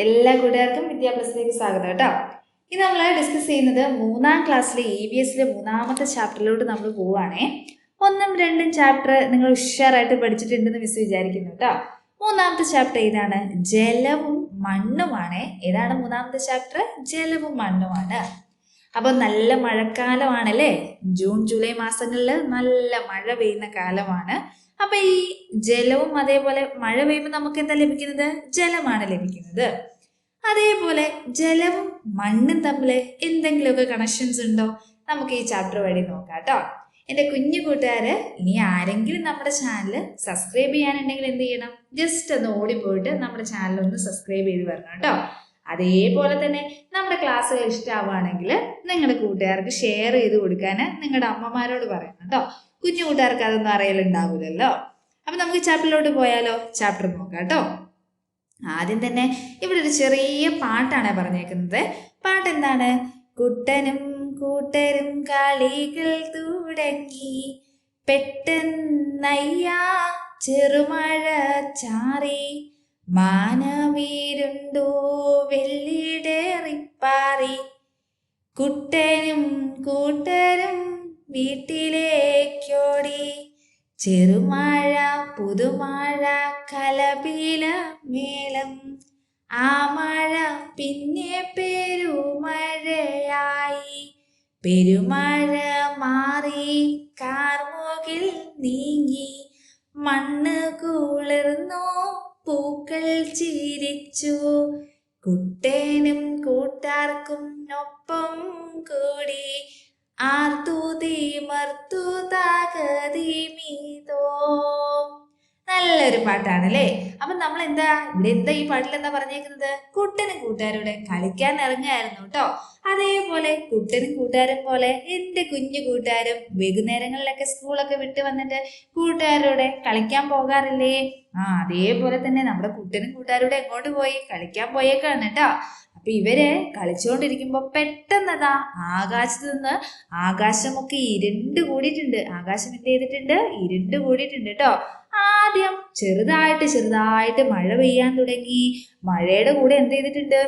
എല്ലാ കൂട്ടുകാർക്കും വിദ്യാഭ്യാസത്തിലേക്ക് സ്വാഗതം കേട്ടോ. ഇത് നമ്മൾ ഡിസ്കസ് ചെയ്യുന്നത് 3ാം ക്ലാസ്സിലെ EVSലെ 3ാമത്തെ ചാപ്റ്ററിലോട്ട് നമ്മൾ പോവുകയാണേ. 1ഉം 2ഉം ചാപ്റ്റർ നിങ്ങൾ ഉഷാറായിട്ട് പഠിച്ചിട്ടുണ്ടെന്ന് മിസ് വിചാരിക്കുന്നു കേട്ടോ. 3ാമത്തെ ചാപ്റ്റർ ഏതാണ്? ജലവും മണ്ണുമാണ്. ഏതാണ് 3ാമത്തെ ചാപ്റ്റർ? ജലവും മണ്ണുമാണ്. അപ്പോൾ നല്ല മഴക്കാലമാണല്ലേ, ജൂൺ ജൂലൈ മാസങ്ങളിൽ നല്ല മഴ പെയ്യുന്ന കാലമാണ്. അപ്പൊ ഈ ജലവും അതേപോലെ മഴ പെയ്യുമ്പോൾ നമുക്ക് എന്താ ലഭിക്കുന്നത്? ജലമാണ് ലഭിക്കുന്നത്. അതേപോലെ ജലവും മണ്ണും തമ്മിൽ എന്തെങ്കിലുമൊക്കെ കണക്ഷൻസ് ഉണ്ടോ? നമുക്ക് ഈ ചാപ്റ്റർ വഴി നോക്കാം കേട്ടോ. എൻ്റെ കുഞ്ഞു കൂട്ടുകാര്, ഇനി ആരെങ്കിലും നമ്മുടെ ചാനൽ സബ്സ്ക്രൈബ് ചെയ്യാനുണ്ടെങ്കിൽ എന്ത് ചെയ്യണം? ജസ്റ്റ് ഒന്ന് ഓടിപ്പോയിട്ട് നമ്മുടെ ചാനൽ ഒന്ന് സബ്സ്ക്രൈബ് ചെയ്ത് വരണം കേട്ടോ. അതേപോലെ തന്നെ നമ്മുടെ ക്ലാസ്സുകൾ ഇഷ്ടമാവുകയാണെങ്കിൽ നിങ്ങളുടെ കൂട്ടുകാർക്ക് ഷെയർ ചെയ്ത് കൊടുക്കാൻ നിങ്ങളുടെ അമ്മമാരോട് പറയണം കേട്ടോ. കുഞ്ഞു കൂട്ടുകാർക്ക് അതൊന്നും അറിയലുണ്ടാവില്ലല്ലോ. അപ്പൊ നമുക്ക് ചാപ്റ്ററിലോട്ട് പോയാലോ? ചാപ്റ്റർ നോക്കാം കേട്ടോ. ആദ്യം തന്നെ ഇവിടെ ഒരു ചെറിയ പാട്ടാണ് പറഞ്ഞേക്കുന്നത്. പാട്ട് എന്താണ്? കുട്ടനും കൂട്ടരും കളികൾ തുടങ്ങി, പെട്ടെന്നയ്യാ ചെറുമഴ ചാറി, മാനവീരുണ്ടോ വെള്ളിടേറിപ്പാറി, കുട്ടനും കൂട്ടരും വീട്ടിലേക്കോടി, ചെറുമഴ പുതുമഴ കലപില മേളം, ആ മഴ പിന്നെ പെരുമഴയായി, പെരുമഴ മാറി കാർമുകിൽ നീങ്ങി, മണ്ണ് കുളിർന്നു പൂക്കൾ ചിരിച്ചു, കുട്ടനും കൂട്ടാർക്കും ഒപ്പം കൂടി, ആർത്തുതി മർത്തു താകതി മീതോ. നല്ലൊരു പാട്ടാണല്ലേ. അപ്പൊ നമ്മൾ ഇവിടെ ഈ പാട്ടിൽ എന്താ പറഞ്ഞേക്കുന്നത്? കുട്ടനും കൂട്ടുകാരുടെ കളിക്കാൻ ഇറങ്ങുകയായിരുന്നു കേട്ടോ. അതേപോലെ കുട്ടനും കൂട്ടുകാരും പോലെ എൻ്റെ കുഞ്ഞു കൂട്ടുകാരും വൈകുന്നേരങ്ങളിലൊക്കെ സ്കൂളൊക്കെ വിട്ട് വന്നിട്ട് കൂട്ടുകാരോടെ കളിക്കാൻ പോകാറില്ലേ? അതേപോലെ തന്നെ നമ്മുടെ കുട്ടനും കൂട്ടുകാരോടെ എങ്ങോട്ട് പോയി? കളിക്കാൻ പോയേക്കാണ് കേട്ടോ. അപ്പൊ ഇവര് കളിച്ചുകൊണ്ടിരിക്കുമ്പോ പെട്ടെന്നതാ ആകാശത്ത് നിന്ന് ആകാശമൊക്കെ ഇരുണ്ട് കൂടിയിട്ടുണ്ട്. ആകാശം എന്ത് ചെയ്തിട്ടുണ്ട്? ഇരുണ്ട് കൂടിയിട്ടുണ്ട് കേട്ടോ. ആദ്യം ചെറുതായിട്ട് മഴ പെയ്യാൻ തുടങ്ങി. മഴയുടെ കൂടെ എന്ത് ചെയ്തിട്ടുണ്ട്?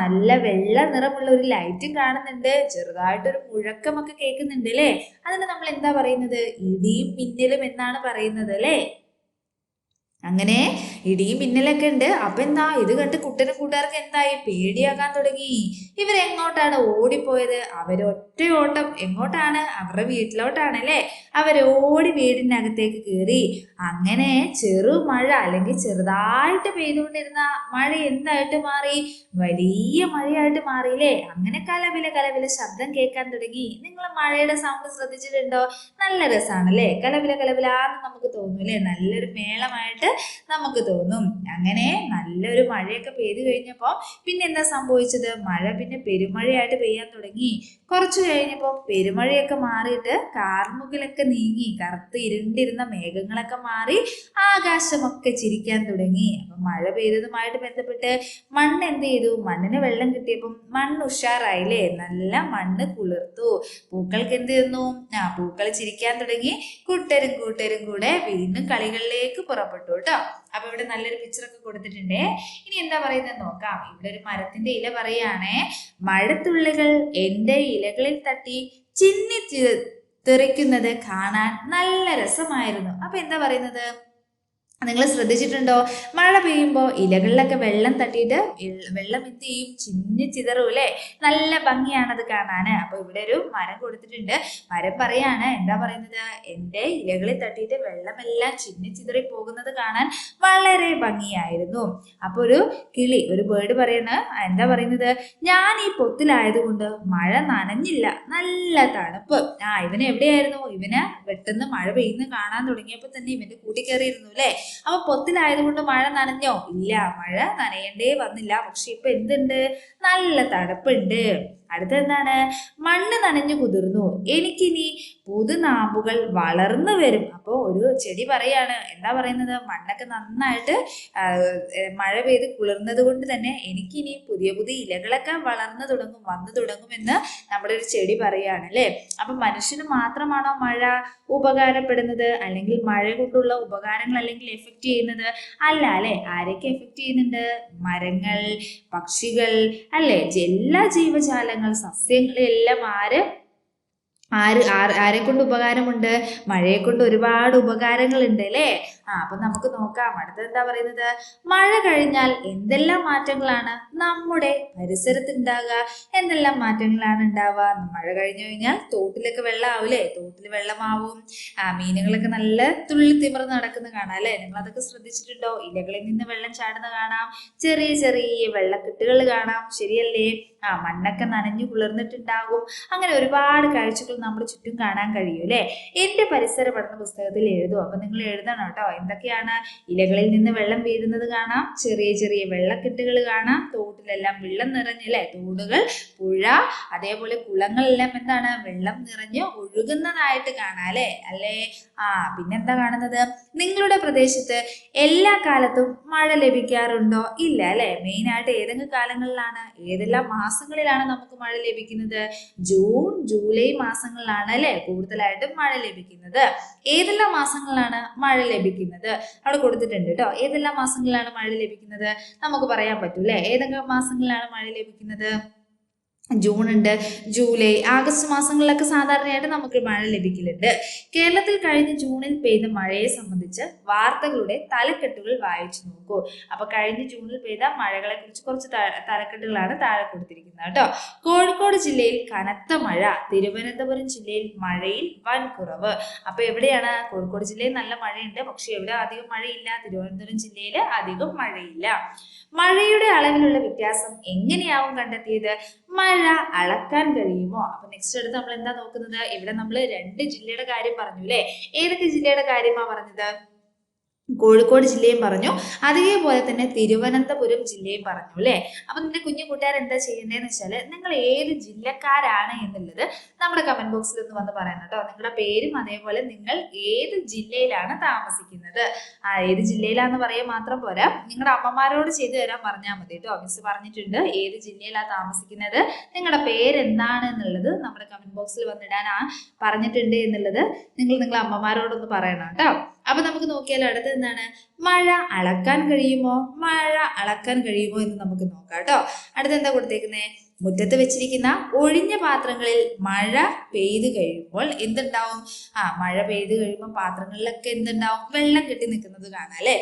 നല്ല വെള്ള നിറമുള്ള ഒരു ലൈറ്റും കാണുന്നുണ്ട്. ചെറുതായിട്ടൊരു മുഴക്കമൊക്കെ കേൾക്കുന്നുണ്ട് അല്ലേ? അതിന് നമ്മൾ എന്താ പറയുന്നത്? ഇടിയും മിന്നലും എന്നാണ് പറയുന്നത് അല്ലേ? അങ്ങനെ ഇടിയും മിന്നലൊക്കെ ഉണ്ട്. അപ്പൊ എന്താ ഇത് കണ്ട് കുട്ടനും കൂട്ടുകാർക്ക് എന്തായി? പേടിയാകാൻ തുടങ്ങി. ഇവരെങ്ങോട്ടാണ് ഓടിപ്പോയത്? അവരൊറ്റ ഓട്ടം എങ്ങോട്ടാണ്? അവരുടെ വീട്ടിലോട്ടാണ് അല്ലേ? അവരോടി വീടിനകത്തേക്ക് കയറി. അങ്ങനെ ചെറുമഴ അല്ലെങ്കിൽ ചെറുതായിട്ട് പെയ്തുകൊണ്ടിരുന്ന മഴ എന്തായിട്ട് മാറി? വലിയ മഴയായിട്ട് മാറിയില്ലേ? അങ്ങനെ കലവില ശബ്ദം കേൾക്കാൻ തുടങ്ങി. നിങ്ങൾ മഴയുടെ സൗണ്ട് ശ്രദ്ധിച്ചിട്ടുണ്ടോ? നല്ല രസമാണല്ലേ? കലവില കലവിലാന്ന് നമുക്ക് തോന്നൂല്ലേ? നല്ലൊരു മേളമായിട്ട് നമുക്ക് തോന്നും. അങ്ങനെ നല്ലൊരു മഴയൊക്കെ പെയ്തു കഴിഞ്ഞപ്പോൾ പിന്നെ എന്താ സംഭവിച്ചത്? മഴ പിന്നെ പെരുമഴയായിട്ട് പെയ്യാൻ തുടങ്ങി. കുറച്ചു കഴിഞ്ഞപ്പോൾ പെരുമഴയൊക്കെ മാറിയിട്ട് കാർമുകിലൊക്കെ നീങ്ങി, കറുത്ത് ഇരുണ്ടിരുന്ന മേഘങ്ങളൊക്കെ മാറി ആകാശമൊക്കെ ചിരിക്കാൻ തുടങ്ങി. അപ്പൊ മഴ പെയ്തതുമായിട്ട് ബന്ധപ്പെട്ട് മണ്ണ് എന്ത് ചെയ്തു? മണ്ണിന് വെള്ളം കിട്ടിയപ്പം മണ്ണ് ഉഷാറായില്ലേ? നല്ല മണ്ണ് കുളിർത്തു. പൂക്കൾക്ക് എന്ത് ചെയ്യുന്നു? പൂക്കൾ ചിരിക്കാൻ തുടങ്ങി. കൂട്ടരും കൂടെ വീണ്ടും കളികളിലേക്ക് പുറപ്പെട്ടു കേട്ടോ. അപ്പൊ ഇവിടെ നല്ലൊരു പിക്ചറൊക്കെ കൊടുത്തിട്ടുണ്ടേ. ഇനി എന്താ പറയുന്നത് നോക്കാം. ഇവിടെ ഒരു മരത്തിന്റെ ഇല പറയുകയാണേ. മഴത്തുള്ളികൾ എൻ്റെ ഇലകളിൽ തട്ടി ചിന്നി തെറിക്കുന്നത് കാണാൻ നല്ല രസമായിരുന്നു. അപ്പൊ എന്താ പറയുന്നത്? നിങ്ങൾ ശ്രദ്ധിച്ചിട്ടുണ്ടോ? മഴ പെയ്യുമ്പോൾ ഇലകളിലൊക്കെ വെള്ളം തട്ടിയിട്ട് വെള്ളം എന്ത് ചെയ്യും? ചിന്നി ചിതറും അല്ലേ? നല്ല ഭംഗിയാണത് കാണാന്. അപ്പൊ ഇവിടെ ഒരു മരം കൊടുത്തിട്ടുണ്ട്. മരം പറയാണ്, എന്താ പറയുന്നത്? എൻ്റെ ഇലകളിൽ തട്ടിയിട്ട് വെള്ളമെല്ലാം ചിന്നി ചിതറി പോകുന്നത് കാണാൻ വളരെ ഭംഗിയായിരുന്നു. അപ്പൊ ഒരു കിളി, ഒരു ബേർഡ് പറയണ എന്താ പറയുന്നത്? ഞാൻ ഈ പൊത്തിലായതുകൊണ്ട് മഴ നനഞ്ഞില്ല, നല്ല തണുപ്പ്. ഇവന് എവിടെയായിരുന്നു? ഇവന് പെട്ടെന്ന് മഴ പെയ്യുന്ന കാണാൻ തുടങ്ങിയപ്പോൾ തന്നെ ഇവന്റെ കൂട്ടിക്കയറിയിരുന്നു അല്ലേ? അപ്പൊ പൊത്തിലായതുകൊണ്ട് മഴ നനഞ്ഞോ? ഇല്ല, മഴ നനയേണ്ടേ വന്നില്ല. പക്ഷെ ഇപ്പൊ എന്തുണ്ട്? നല്ല തണുപ്പുണ്ട്. അടുത്ത എന്താണ്? മണ്ണ് നനഞ്ഞു കുതിർന്നു, എനിക്കിനി പുതുനാമ്പുകൾ വളർന്നു വരും. അപ്പോൾ ഒരു ചെടി പറയാണ്, എന്താ പറയുന്നത്? മണ്ണൊക്കെ നന്നായിട്ട് മഴ പെയ്ത് കുളിർന്നത് കൊണ്ട് തന്നെ എനിക്കിനി പുതിയ പുതിയ ഇലകളൊക്കെ വന്നു തുടങ്ങുമെന്ന് നമ്മുടെ ഒരു ചെടി പറയാണ് അല്ലേ. അപ്പൊ മനുഷ്യന് മാത്രമാണോ മഴ ഉപകാരപ്പെടുന്നത്, അല്ലെങ്കിൽ മഴ കൊണ്ടുള്ള ഉപകാരങ്ങൾ അല്ലെങ്കിൽ എഫക്റ്റ് ചെയ്യുന്നത്? അല്ല അല്ലെ. ആരൊക്കെ എഫക്റ്റ് ചെയ്യുന്നുണ്ട്? മരങ്ങൾ, പക്ഷികൾ അല്ലെ, എല്ലാ ജീവജാലങ്ങൾ, സസ്യങ്ങളെല്ലാം ആരെ കൊണ്ട് ഉപകാരമുണ്ട്? മഴയെ കൊണ്ട് ഒരുപാട് ഉപകാരങ്ങളുണ്ട് അല്ലേ. അപ്പൊ നമുക്ക് നോക്കാം. അടുത്തത് എന്താ പറയുന്നത്? മഴ കഴിഞ്ഞാൽ എന്തെല്ലാം മാറ്റങ്ങളാണ് നമ്മുടെ പരിസരത്ത് ഉണ്ടാകുക? എന്തെല്ലാം മാറ്റങ്ങളാണ് ഉണ്ടാവുക? മഴ കഴിഞ്ഞു കഴിഞ്ഞാൽ തോട്ടിലൊക്കെ വെള്ളമാവൂലേ? തോട്ടിൽ വെള്ളമാവും. മീനുകളൊക്കെ നല്ല തുള്ളി തിമിർന്ന് നടക്കുന്ന കാണാം അല്ലെ. നിങ്ങൾ അതൊക്കെ ശ്രദ്ധിച്ചിട്ടുണ്ടോ? ഇലകളിൽ നിന്ന് വെള്ളം ചാടുന്ന കാണാം, ചെറിയ ചെറിയ വെള്ളക്കെട്ടുകൾ കാണാം, ശരിയല്ലേ? മണ്ണൊക്കെ നനഞ്ഞു കുളിർന്നിട്ടുണ്ടാകും. അങ്ങനെ ഒരുപാട് കാഴ്ചകൾ നമ്മുടെ ചുറ്റും കാണാൻ കഴിയും അല്ലെ. എന്റെ പരിസര പഠന പുസ്തകത്തിൽ എഴുതും. അപ്പൊ നിങ്ങൾ എഴുതണം കേട്ടോ. എന്തൊക്കെയാണ്? ഇലകളിൽ നിന്ന് വെള്ളം വീഴുന്നത് കാണാം, ചെറിയ ചെറിയ വെള്ളക്കെട്ടുകൾ കാണാം, തോട്ടിലെല്ലാം വെള്ളം നിറഞ്ഞല്ലേ, തോടുകൾ, പുഴ, അതേപോലെ കുളങ്ങളെല്ലാം എന്താണ്? വെള്ളം നിറഞ്ഞ് ഒഴുകുന്നതായിട്ട് കാണാം അല്ലേ. പിന്നെന്താ കാണുന്നത്? നിങ്ങളുടെ പ്രദേശത്ത് എല്ലാ കാലത്തും മഴ ലഭിക്കാറുണ്ടോ? ഇല്ല അല്ലെ. മെയിൻ ആയിട്ട് ഏതെങ്കിലും കാലങ്ങളിലാണ്, ഏതെല്ലാം മാസങ്ങളിലാണ് നമുക്ക് മഴ ലഭിക്കുന്നത്? ജൂൺ, ജൂലൈ മാസങ്ങളിലാണ് അല്ലെ കൂടുതലായിട്ടും മഴ ലഭിക്കുന്നത്. ഏതെല്ലാം മാസങ്ങളിലാണ് മഴ ലഭിക്കുന്നത്? അവിടെ കൊടുത്തിട്ടുണ്ട് കേട്ടോ. ഏതെല്ലാം മാസങ്ങളിലാണ് മഴ ലഭിക്കുന്നത്? നമുക്ക് പറയാൻ പറ്റൂല്ലേ. ഏതെങ്കിലും മാസങ്ങളിലാണ് മഴ ലഭിക്കുന്നത്? ജൂൺ ഉണ്ട്, ജൂലൈ, ആഗസ്റ്റ് മാസങ്ങളിലൊക്കെ സാധാരണയായിട്ട് നമുക്ക് മഴ ലഭിക്കലുണ്ട്. കേരളത്തിൽ കഴിഞ്ഞ ജൂണിൽ പെയ്ത മഴയെ സംബന്ധിച്ച് വാർത്തകളുടെ തലക്കെട്ടുകൾ വായിച്ചു നോക്കൂ. അപ്പൊ കഴിഞ്ഞ ജൂണിൽ പെയ്ത മഴകളെ കുറിച്ച് കുറച്ച് തലക്കെട്ടുകളാണ് താഴെ കൊടുത്തിരിക്കുന്നത് കേട്ടോ. കോഴിക്കോട് ജില്ലയിൽ കനത്ത മഴ, തിരുവനന്തപുരം ജില്ലയിൽ മഴയിൽ വൻ കുറവ്. അപ്പൊ എവിടെയാണ്? കോഴിക്കോട് ജില്ലയിൽ നല്ല മഴയുണ്ട്, പക്ഷെ എവിടെ അധികം മഴയില്ല? തിരുവനന്തപുരം ജില്ലയിൽ അധികം മഴയില്ല. മഴയുടെ അളവിലുള്ള വ്യത്യാസം എങ്ങനെയാവും കണ്ടെത്തിയത്? മഴ അളക്കാൻ കഴിയുമോ? അപ്പൊ നെക്സ്റ്റ് അടുത്ത് നമ്മൾ എന്താ നോക്കുന്നത്? ഇവിടെ നമ്മൾ 2 ജില്ലയുടെ കാര്യം പറഞ്ഞു അല്ലെ. ഏതൊക്കെ ജില്ലയുടെ കാര്യമാ പറഞ്ഞത്? കോഴിക്കോട് ജില്ലയും പറഞ്ഞു, അതേപോലെ തന്നെ തിരുവനന്തപുരം ജില്ലയും പറഞ്ഞു അല്ലെ. അപ്പൊ നിന്റെ കുഞ്ഞു കൂട്ടുകാർ എന്താ ചെയ്യേണ്ടതെന്ന് വെച്ചാൽ, നിങ്ങൾ ഏത് ജില്ലക്കാരാണ് എന്നുള്ളത് നമ്മുടെ കമന്റ് ബോക്സിൽ ഒന്ന് വന്ന് പറയണം കേട്ടോ. നിങ്ങളുടെ പേരും അതേപോലെ നിങ്ങൾ ഏത് ജില്ലയിലാണ് താമസിക്കുന്നത്. ഏത് ജില്ലയിലാന്ന് പറയാൻ മാത്രം പോരാ, നിങ്ങളുടെ അമ്മമാരോട് ചെയ്തു തരാൻ പറഞ്ഞാൽ മതി കേട്ടോ. മിസ് പറഞ്ഞിട്ടുണ്ട് ഏത് ജില്ലയിലാണ് താമസിക്കുന്നത്, നിങ്ങളുടെ പേരെന്താണ് എന്നുള്ളത് നമ്മുടെ കമന്റ് ബോക്സിൽ വന്നിടാൻ പറഞ്ഞിട്ടുണ്ട് എന്നുള്ളത് നിങ്ങളുടെ അമ്മമാരോടൊന്ന് പറയണം കേട്ടോ. അപ്പൊ നമുക്ക് നോക്കിയാലോ. അടുത്തത് എന്താണ്? മഴ അളക്കാൻ കഴിയുമോ? മഴ അളക്കാൻ കഴിയുമോ എന്ന് നമുക്ക് നോക്കാം കേട്ടോ. അടുത്ത് എന്താ കൊടുത്തേക്കുന്നത്? മുറ്റത്ത് വെച്ചിരിക്കുന്ന ഒഴിഞ്ഞ പാത്രങ്ങളിൽ മഴ പെയ്തു കഴിയുമ്പോൾ എന്തുണ്ടാവും? മഴ പെയ്തു കഴിയുമ്പോൾ പാത്രങ്ങളിലൊക്കെ എന്തുണ്ടാവും? വെള്ളം കെട്ടി നിൽക്കുന്നത് കാണാം അല്ലെ.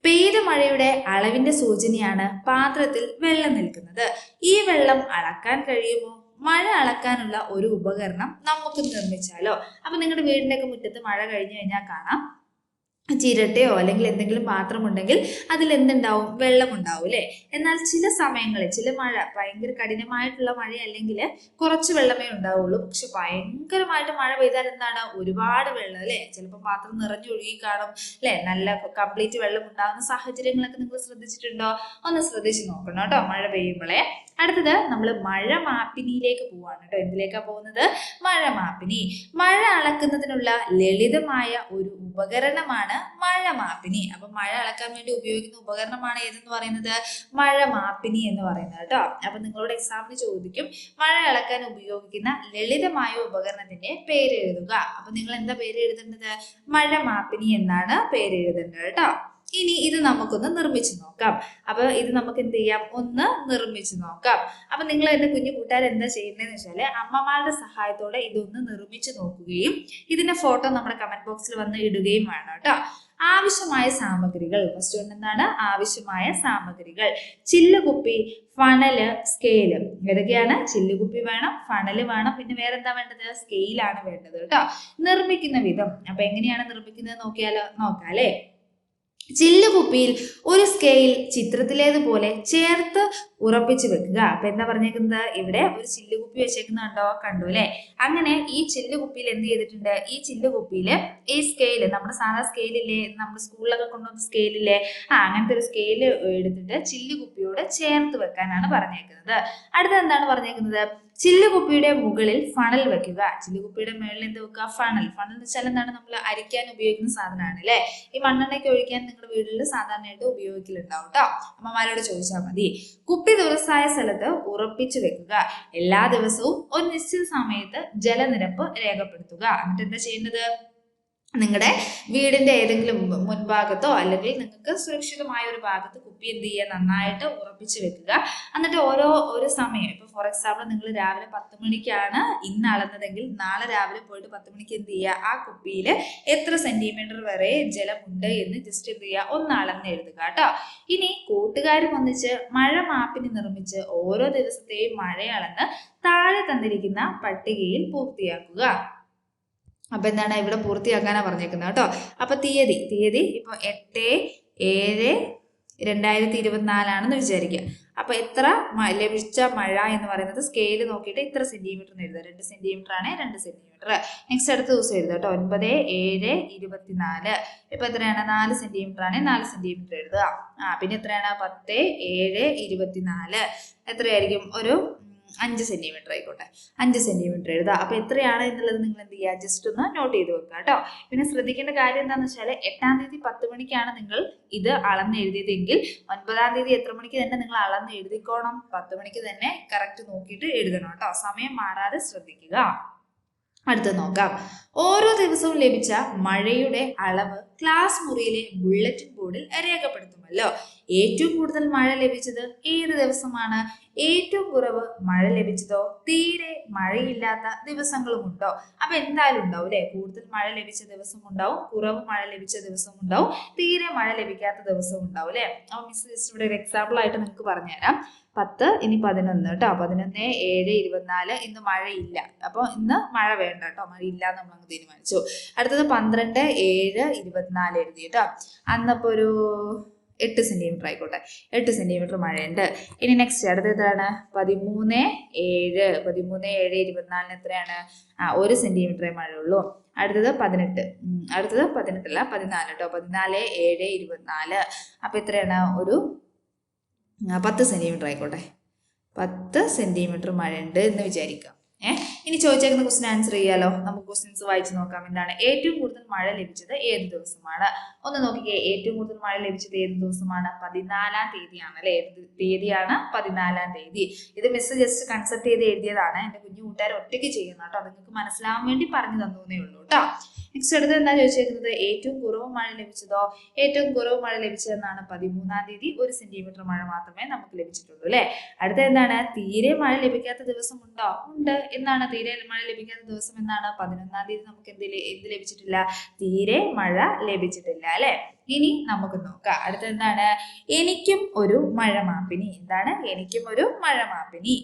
പെയ്ത മഴയുടെ അളവിന്റെ സൂചനയാണ് പാത്രത്തിൽ വെള്ളം നിൽക്കുന്നത്. ഈ വെള്ളം അളക്കാൻ കഴിയുമോ? മഴ അളക്കാനുള്ള ഒരു ഉപകരണം നമുക്ക് നിർമ്മിച്ചാലോ? അപ്പൊ നിങ്ങളുടെ വീടിന്റെ ഒക്കെ മുറ്റത്ത് മഴ കഴിഞ്ഞു കഴിഞ്ഞാൽ കാണാം, ചിരട്ടയോ അല്ലെങ്കിൽ എന്തെങ്കിലും പാത്രം ഉണ്ടെങ്കിൽ അതിൽ എന്തുണ്ടാവും? വെള്ളം ഉണ്ടാവും അല്ലെ. എന്നാൽ ചില സമയങ്ങളിൽ ചില മഴ ഭയങ്കര കഠിനമായിട്ടുള്ള മഴ അല്ലെങ്കിൽ കുറച്ച് വെള്ളമേ ഉണ്ടാവുള്ളൂ. പക്ഷെ ഭയങ്കരമായിട്ട് മഴ പെയ്താൽ എന്താണ്? ഒരുപാട് വെള്ളം അല്ലെ. ചിലപ്പോൾ പാത്രം നിറഞ്ഞൊഴുകി കാണും അല്ലെ. നല്ല കംപ്ലീറ്റ് വെള്ളം ഉണ്ടാകുന്ന സാഹചര്യങ്ങളൊക്കെ നിങ്ങൾ ശ്രദ്ധിച്ചിട്ടുണ്ടോ? ഒന്ന് ശ്രദ്ധിച്ച് നോക്കണം കേട്ടോ മഴ പെയ്യുമ്പോഴേ. അടുത്തത് നമ്മൾ മഴ മാപ്പിനിയിലേക്ക് പോവാണ് കേട്ടോ. എന്തിലേക്കാ പോകുന്നത്? മഴ മാപ്പിനി. മഴ അളക്കുന്നതിനുള്ള ലളിതമായ ഒരു ഉപകരണമാണ് മഴ മാപ്പിനി. അപ്പൊ മഴ അളക്കാൻ വേണ്ടി ഉപയോഗിക്കുന്ന ഉപകരണമാണ് ഏതെന്ന് പറയുന്നത്? മഴ മാപ്പിനി എന്ന് പറയുന്നത് കേട്ടോ. അപ്പൊ നിങ്ങളോട് എക്സാമിന് ചോദിക്കും, മഴ അളക്കാൻ ഉപയോഗിക്കുന്ന ലളിതമായ ഉപകരണത്തിന്റെ പേര് എഴുതുക. അപ്പൊ നിങ്ങൾ എന്താ പേര് എഴുതേണ്ടത്? മഴ മാപ്പിനി എന്നാണ് പേര് എഴുതേണ്ടത് കേട്ടോ. ഇനി ഇത് നമുക്കൊന്ന് നിർമ്മിച്ചു നോക്കാം. അപ്പൊ ഇത് നമുക്ക് എന്ത് ചെയ്യാം? ഒന്ന് നിർമ്മിച്ചു നോക്കാം. അപ്പൊ നിങ്ങൾ എന്റെ കുഞ്ഞു കൂട്ടുകാർ എന്താ ചെയ്യുന്നതെന്ന് വെച്ചാല് അമ്മമാരുടെ സഹായത്തോടെ ഇതൊന്ന് നിർമ്മിച്ചു നോക്കുകയും ഇതിന്റെ ഫോട്ടോ നമ്മുടെ കമന്റ് ബോക്സിൽ വന്ന് ഇടുകയും വേണം കേട്ടോ. ആവശ്യമായ സാമഗ്രികൾ. ഫസ്റ്റ് വൺ എന്താണ്? ആവശ്യമായ സാമഗ്രികൾ: ചില്ലുകുപ്പി, ഫണല്, സ്കെയില്. ഏതൊക്കെയാണ്? ചില്ലുകുപ്പി വേണം, ഫണല് വേണം, പിന്നെ വേറെന്താ വേണ്ടത്? സ്കെയിലാണ് വേണ്ടത് കേട്ടോ. നിർമ്മിക്കുന്ന വിധം. അപ്പൊ എങ്ങനെയാണ് നിർമ്മിക്കുന്നത് നോക്കാം അല്ലെ. ചില്ലുകുപ്പിയിൽ ഒരു സ്കെയിൽ ചിത്രത്തിലേതുപോലെ ചേർത്ത് ഉറപ്പിച്ചു വെക്കുക. അപ്പൊ എന്താ പറഞ്ഞേക്കുന്നത്? ഇവിടെ ഒരു ചില്ലുകുപ്പി വെച്ചേക്കുന്നുണ്ടോ? കണ്ടു അല്ലെ. അങ്ങനെ ഈ ചില്ലുകുപ്പിയിൽ എന്ത് ചെയ്തിട്ടുണ്ട്? ഈ ചില്ലുകുപ്പിയില് ഈ സ്കെയില്, നമ്മുടെ സാധാ സ്കെയിലില്ലേ, നമ്മുടെ സ്കൂളിലൊക്കെ കൊണ്ടുവന്ന സ്കെയിലില്ലേ, അങ്ങനത്തെ ഒരു സ്കെയില് എടുത്തിട്ട് ചില്ലുകുപ്പിയോട് ചേർത്ത് വെക്കാനാണ് പറഞ്ഞേക്കുന്നത്. അടുത്ത എന്താണ് പറഞ്ഞേക്കുന്നത്? ചില്ലുകുപ്പിയുടെ മുകളിൽ ഫണൽ വെക്കുക. ചില്ലുകുപ്പിയുടെ മുകളിൽ എന്ത് വെക്കുക? ഫണൽ. ഫണൽ എന്ന് വെച്ചാൽ എന്താണ്? നമ്മൾ അരിക്കാൻ ഉപയോഗിക്കുന്ന സാധനമാണ് അല്ലെ. ഈ മണ്ണെണ്ണയ്ക്ക് ഒഴിക്കാൻ നിങ്ങളുടെ വീട്ടിൽ സാധാരണയായിട്ട് ഉപയോഗിക്കലുണ്ടാവും കേട്ടോ. അമ്മമാരോട് ചോദിച്ചാൽ മതി. കുപ്പി തുറസായ സ്ഥലത്ത് ഉറപ്പിച്ചു വെക്കുക. എല്ലാ ദിവസവും ഒരു നിശ്ചിത സമയത്ത് ജലനിരപ്പ് രേഖപ്പെടുത്തുക. എന്നിട്ട് എന്താ ചെയ്യേണ്ടത്? നിങ്ങളുടെ വീടിന്റെ ഏതെങ്കിലും മുൻഭാഗത്തോ അല്ലെങ്കിൽ നിങ്ങൾക്ക് സുരക്ഷിതമായ ഒരു ഭാഗത്ത് കുപ്പി എന്ത് ചെയ്യുക? നന്നായിട്ട് ഉറപ്പിച്ചു വെക്കുക. എന്നിട്ട് ഒരു സമയം, ഇപ്പൊ ഫോർ എക്സാമ്പിൾ നിങ്ങൾ രാവിലെ 10 മണിക്കാണ് ഇന്ന് അളന്നതെങ്കിൽ നാളെ രാവിലെ പോയിട്ട് 10 മണിക്ക് എന്ത് ചെയ്യുക? ആ കുപ്പിയിൽ എത്ര സെന്റിമീറ്റർ വരെ ജലമുണ്ട് എന്ന് ജസ്റ്റ് എന്ത് ചെയ്യുക? ഒന്ന് അളന്ന് എഴുതുക കേട്ടോ. ഇനി കൂട്ടുകാരും ഒന്നിച്ച് മഴ മാപ്പിനി നിർമ്മിച്ച് ഓരോ ദിവസത്തെയും മഴ അളന്ന് താഴെ തന്നിരിക്കുന്ന പട്ടികയിൽ പൂർത്തിയാക്കുക. അപ്പൊ എന്താണ്? ഇവിടെ പൂർത്തിയാക്കാനാ പറഞ്ഞേക്കുന്നത് കേട്ടോ. അപ്പൊ തീയതി ഇപ്പൊ 8/7/2024 വിചാരിക്കുക. അപ്പൊ എത്ര ലഭിച്ച മഴ എന്ന് പറയുന്നത് സ്കെയില് നോക്കിയിട്ട് ഇത്ര സെന്റിമീറ്റർ എഴുതുക. 2 സെന്റിമീറ്റർ ആണ്, 2 സെന്റിമീറ്റർ. നെക്സ്റ്റ് അടുത്ത ദിവസം എഴുതുക കേട്ടോ. 9/7/24. ഇപ്പൊ എത്രയാണ്? 4 സെന്റിമീറ്റർ ആണ്, 4 സെന്റിമീറ്റർ എഴുതുക. പിന്നെ എത്രയാണ്? 10/7/24. എത്രയായിരിക്കും? ഒരു 5 സെന്റിമീറ്റർ ആയിക്കോട്ടെ. 5 സെന്റിമീറ്റർ എഴുതുക. അപ്പൊ എത്രയാണ് എന്നുള്ളത് നിങ്ങൾ എന്ത് ചെയ്യുക? ജസ്റ്റ് ഒന്ന് നോട്ട് ചെയ്ത് വെക്കുക കേട്ടോ. പിന്നെ ശ്രദ്ധിക്കേണ്ട കാര്യം എന്താണെന്ന് വെച്ചാൽ 8-ാം തീയതി 10 മണിക്കാണ് നിങ്ങൾ ഇത് അളന്ന് എഴുതിയതെങ്കിൽ 9-ാം തീയതി എത്ര മണിക്ക് തന്നെ നിങ്ങൾ അളന്ന് എഴുതിക്കോണം? 10 മണിക്ക് തന്നെ കറക്റ്റ് നോക്കിയിട്ട് എഴുതണം കേട്ടോ. സമയം മാറാതെ ശ്രദ്ധിക്കുക. അടുത്ത് നോക്കാം. ഓരോ ദിവസവും ലഭിച്ച മഴയുടെ അളവ് ക്ലാസ് മുറിയിലെ ബുള്ളറ്റിൻ ബോർഡിൽ രേഖപ്പെടുത്തുമല്ലോ. ഏറ്റവും കൂടുതൽ മഴ ലഭിച്ചത് ഏത് ദിവസമാണ്? ഏറ്റവും കുറവ് മഴ ലഭിച്ചതോ? തീരെ മഴയില്ലാത്ത ദിവസങ്ങളുമുണ്ടോ? അപ്പൊ എന്തായാലും ഉണ്ടാവും അല്ലെ. കൂടുതൽ മഴ ലഭിച്ച ദിവസം ഉണ്ടാവും, കുറവ് മഴ ലഭിച്ച ദിവസം ഉണ്ടാവും, തീരെ മഴ ലഭിക്കാത്ത ദിവസവും ഉണ്ടാവും അല്ലെ. അപ്പൊ മിസ് ജസ്റ്റ് ഇവിടെ ഒരു എക്സാമ്പിൾ ആയിട്ട് നിങ്ങൾക്ക് പറഞ്ഞുതരാം. 10 ഇനി 11 കേട്ടോ. 11/7/24. ഇന്ന് മഴയില്ല. അപ്പൊ ഇന്ന് മഴ വേണ്ട കേട്ടോ, മഴ ഇല്ലാന്ന് നമ്മൾ അങ്ങ് തീരുമാനിച്ചു. അടുത്തത് 12/7/24 എഴുതി കേട്ടോ. അന്നപ്പോ ഒരു 8 സെന്റിമീറ്റർ ആയിക്കോട്ടെ. 8 സെന്റിമീറ്റർ മഴയുണ്ട്. ഇനി നെക്സ്റ്റ് അടുത്ത എത്രയാണ്? 13/7/24 എത്രയാണ്? 1 സെന്റിമീറ്ററേ മഴയുള്ളൂ. അടുത്തത് 18. അടുത്തത് 18 അല്ല, 14 കേട്ടോ. 14/7/24. അപ്പൊ എത്രയാണ്? ഒരു 10 സെന്റിമീറ്റർ ആയിക്കോട്ടെ. 10 സെന്റിമീറ്റർ മഴയുണ്ട് എന്ന് വിചാരിക്കാം. ഇനി ചോദിച്ചേക്കുന്ന ക്വസ്റ്റ്യൻ ആൻസർ ചെയ്യാലോ. നമുക്ക് ക്വസ്റ്റ്യൻസ് വായിച്ചു നോക്കാം. എന്താണ്? ഏറ്റവും കൂടുതൽ മഴ ലഭിച്ചത് ഏത് ദിവസമാണ്? ഒന്ന് നോക്കിക്കേ. ഏറ്റവും കൂടുതൽ മഴ ലഭിച്ചത് ഏത് ദിവസമാണ്? 14-ാം തീയതിയാണ് അല്ലെ. ഏത് തീയതിയാണ്? 14-ാം തീയതി. ഇത് മിസ് ജസ്റ്റ് കൺസെപ്റ്റ് ചെയ്ത് എഴുതിയതാണ്. എന്റെ കുഞ്ഞു കൂട്ടുകാർ ഒറ്റയ്ക്ക് ചെയ്യുന്ന കേട്ടോ. നിങ്ങൾക്ക് മനസ്സിലാവാൻ വേണ്ടി പറഞ്ഞു തന്നേ ഉള്ളൂ കേട്ടോ. നെക്സ്റ്റ് അടുത്ത് എന്താ ചോദിച്ചേക്കുന്നത്? ഏറ്റവും കുറവ് മഴ ലഭിച്ചതോ? ഏറ്റവും കുറവ് മഴ ലഭിച്ചതെന്നാണ് 13-ാം തീയതി. 1 സെന്റിമീറ്റർ മഴ മാത്രമേ നമുക്ക് ലഭിച്ചിട്ടുള്ളൂ അല്ലെ. അടുത്ത എന്താണ്? തീരെ മഴ ലഭിക്കാത്ത ദിവസം ഉണ്ടോ? ഉണ്ട്. എന്നാണ് തീരെ മഴ ലഭിക്കാത്ത ദിവസം? എന്നാണ്? 11-ാം തീയതി നമുക്ക് എന്ത് ലഭിച്ചിട്ടില്ല? തീരെ മഴ ലഭിച്ചിട്ടില്ല അല്ലെ. ഇനി നമുക്ക് നോക്കാം. അടുത്ത എന്താണ്? എനിക്കും ഒരു മഴ മാപ്പിനി. എന്താണ്? എനിക്കും ഒരു മഴ മാപ്പിനി.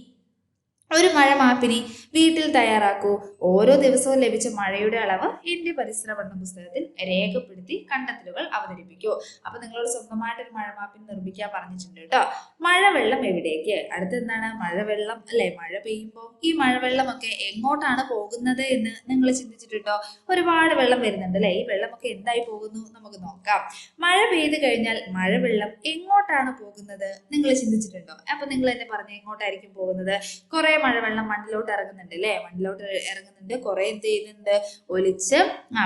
ഒരു മഴ മാപ്പിനി വീട്ടിൽ തയ്യാറാക്കൂ. ഓരോ ദിവസവും ലഭിച്ച മഴയുടെ അളവ് എന്റെ പരിസര പഠന പുസ്തകത്തിൽ രേഖപ്പെടുത്തി കണ്ടെത്തലുകൾ അവതരിപ്പിക്കൂ. അപ്പൊ നിങ്ങളോട് സ്വന്തമായിട്ടൊരു മഴ മാപ്പിനി നിർമ്മിക്കാൻ പറഞ്ഞിട്ടുണ്ട് കേട്ടോ. മഴവെള്ളം എവിടേക്ക്? അടുത്ത എന്താണ്? മഴവെള്ളം അല്ലെ. മഴ പെയ്യുമ്പോൾ ഈ മഴവെള്ളമൊക്കെ എങ്ങോട്ടാണ് പോകുന്നത് എന്ന് നിങ്ങൾ ചിന്തിച്ചിട്ടുണ്ടോ? ഒരുപാട് വെള്ളം വരുന്നുണ്ട് അല്ലെ. ഈ വെള്ളമൊക്കെ എന്തായി പോകുന്നു? നമുക്ക് നോക്കാം. മഴ പെയ്ത് കഴിഞ്ഞാൽ മഴവെള്ളം എങ്ങോട്ടാണ് പോകുന്നത്? നിങ്ങൾ ചിന്തിച്ചിട്ടുണ്ടോ? അപ്പൊ നിങ്ങൾ എന്നെ പറഞ്ഞ എങ്ങോട്ടായിരിക്കും പോകുന്നത്? കുറെ മഴവെള്ളം മണ്ണിലോട്ട് ഇറങ്ങുന്നുണ്ട് അല്ലെ. മണ്ണിലോട്ട് ഇറങ്ങുന്നുണ്ട്. കുറെ എന്ത് ചെയ്യുന്നുണ്ട്? ഒലിച്ച്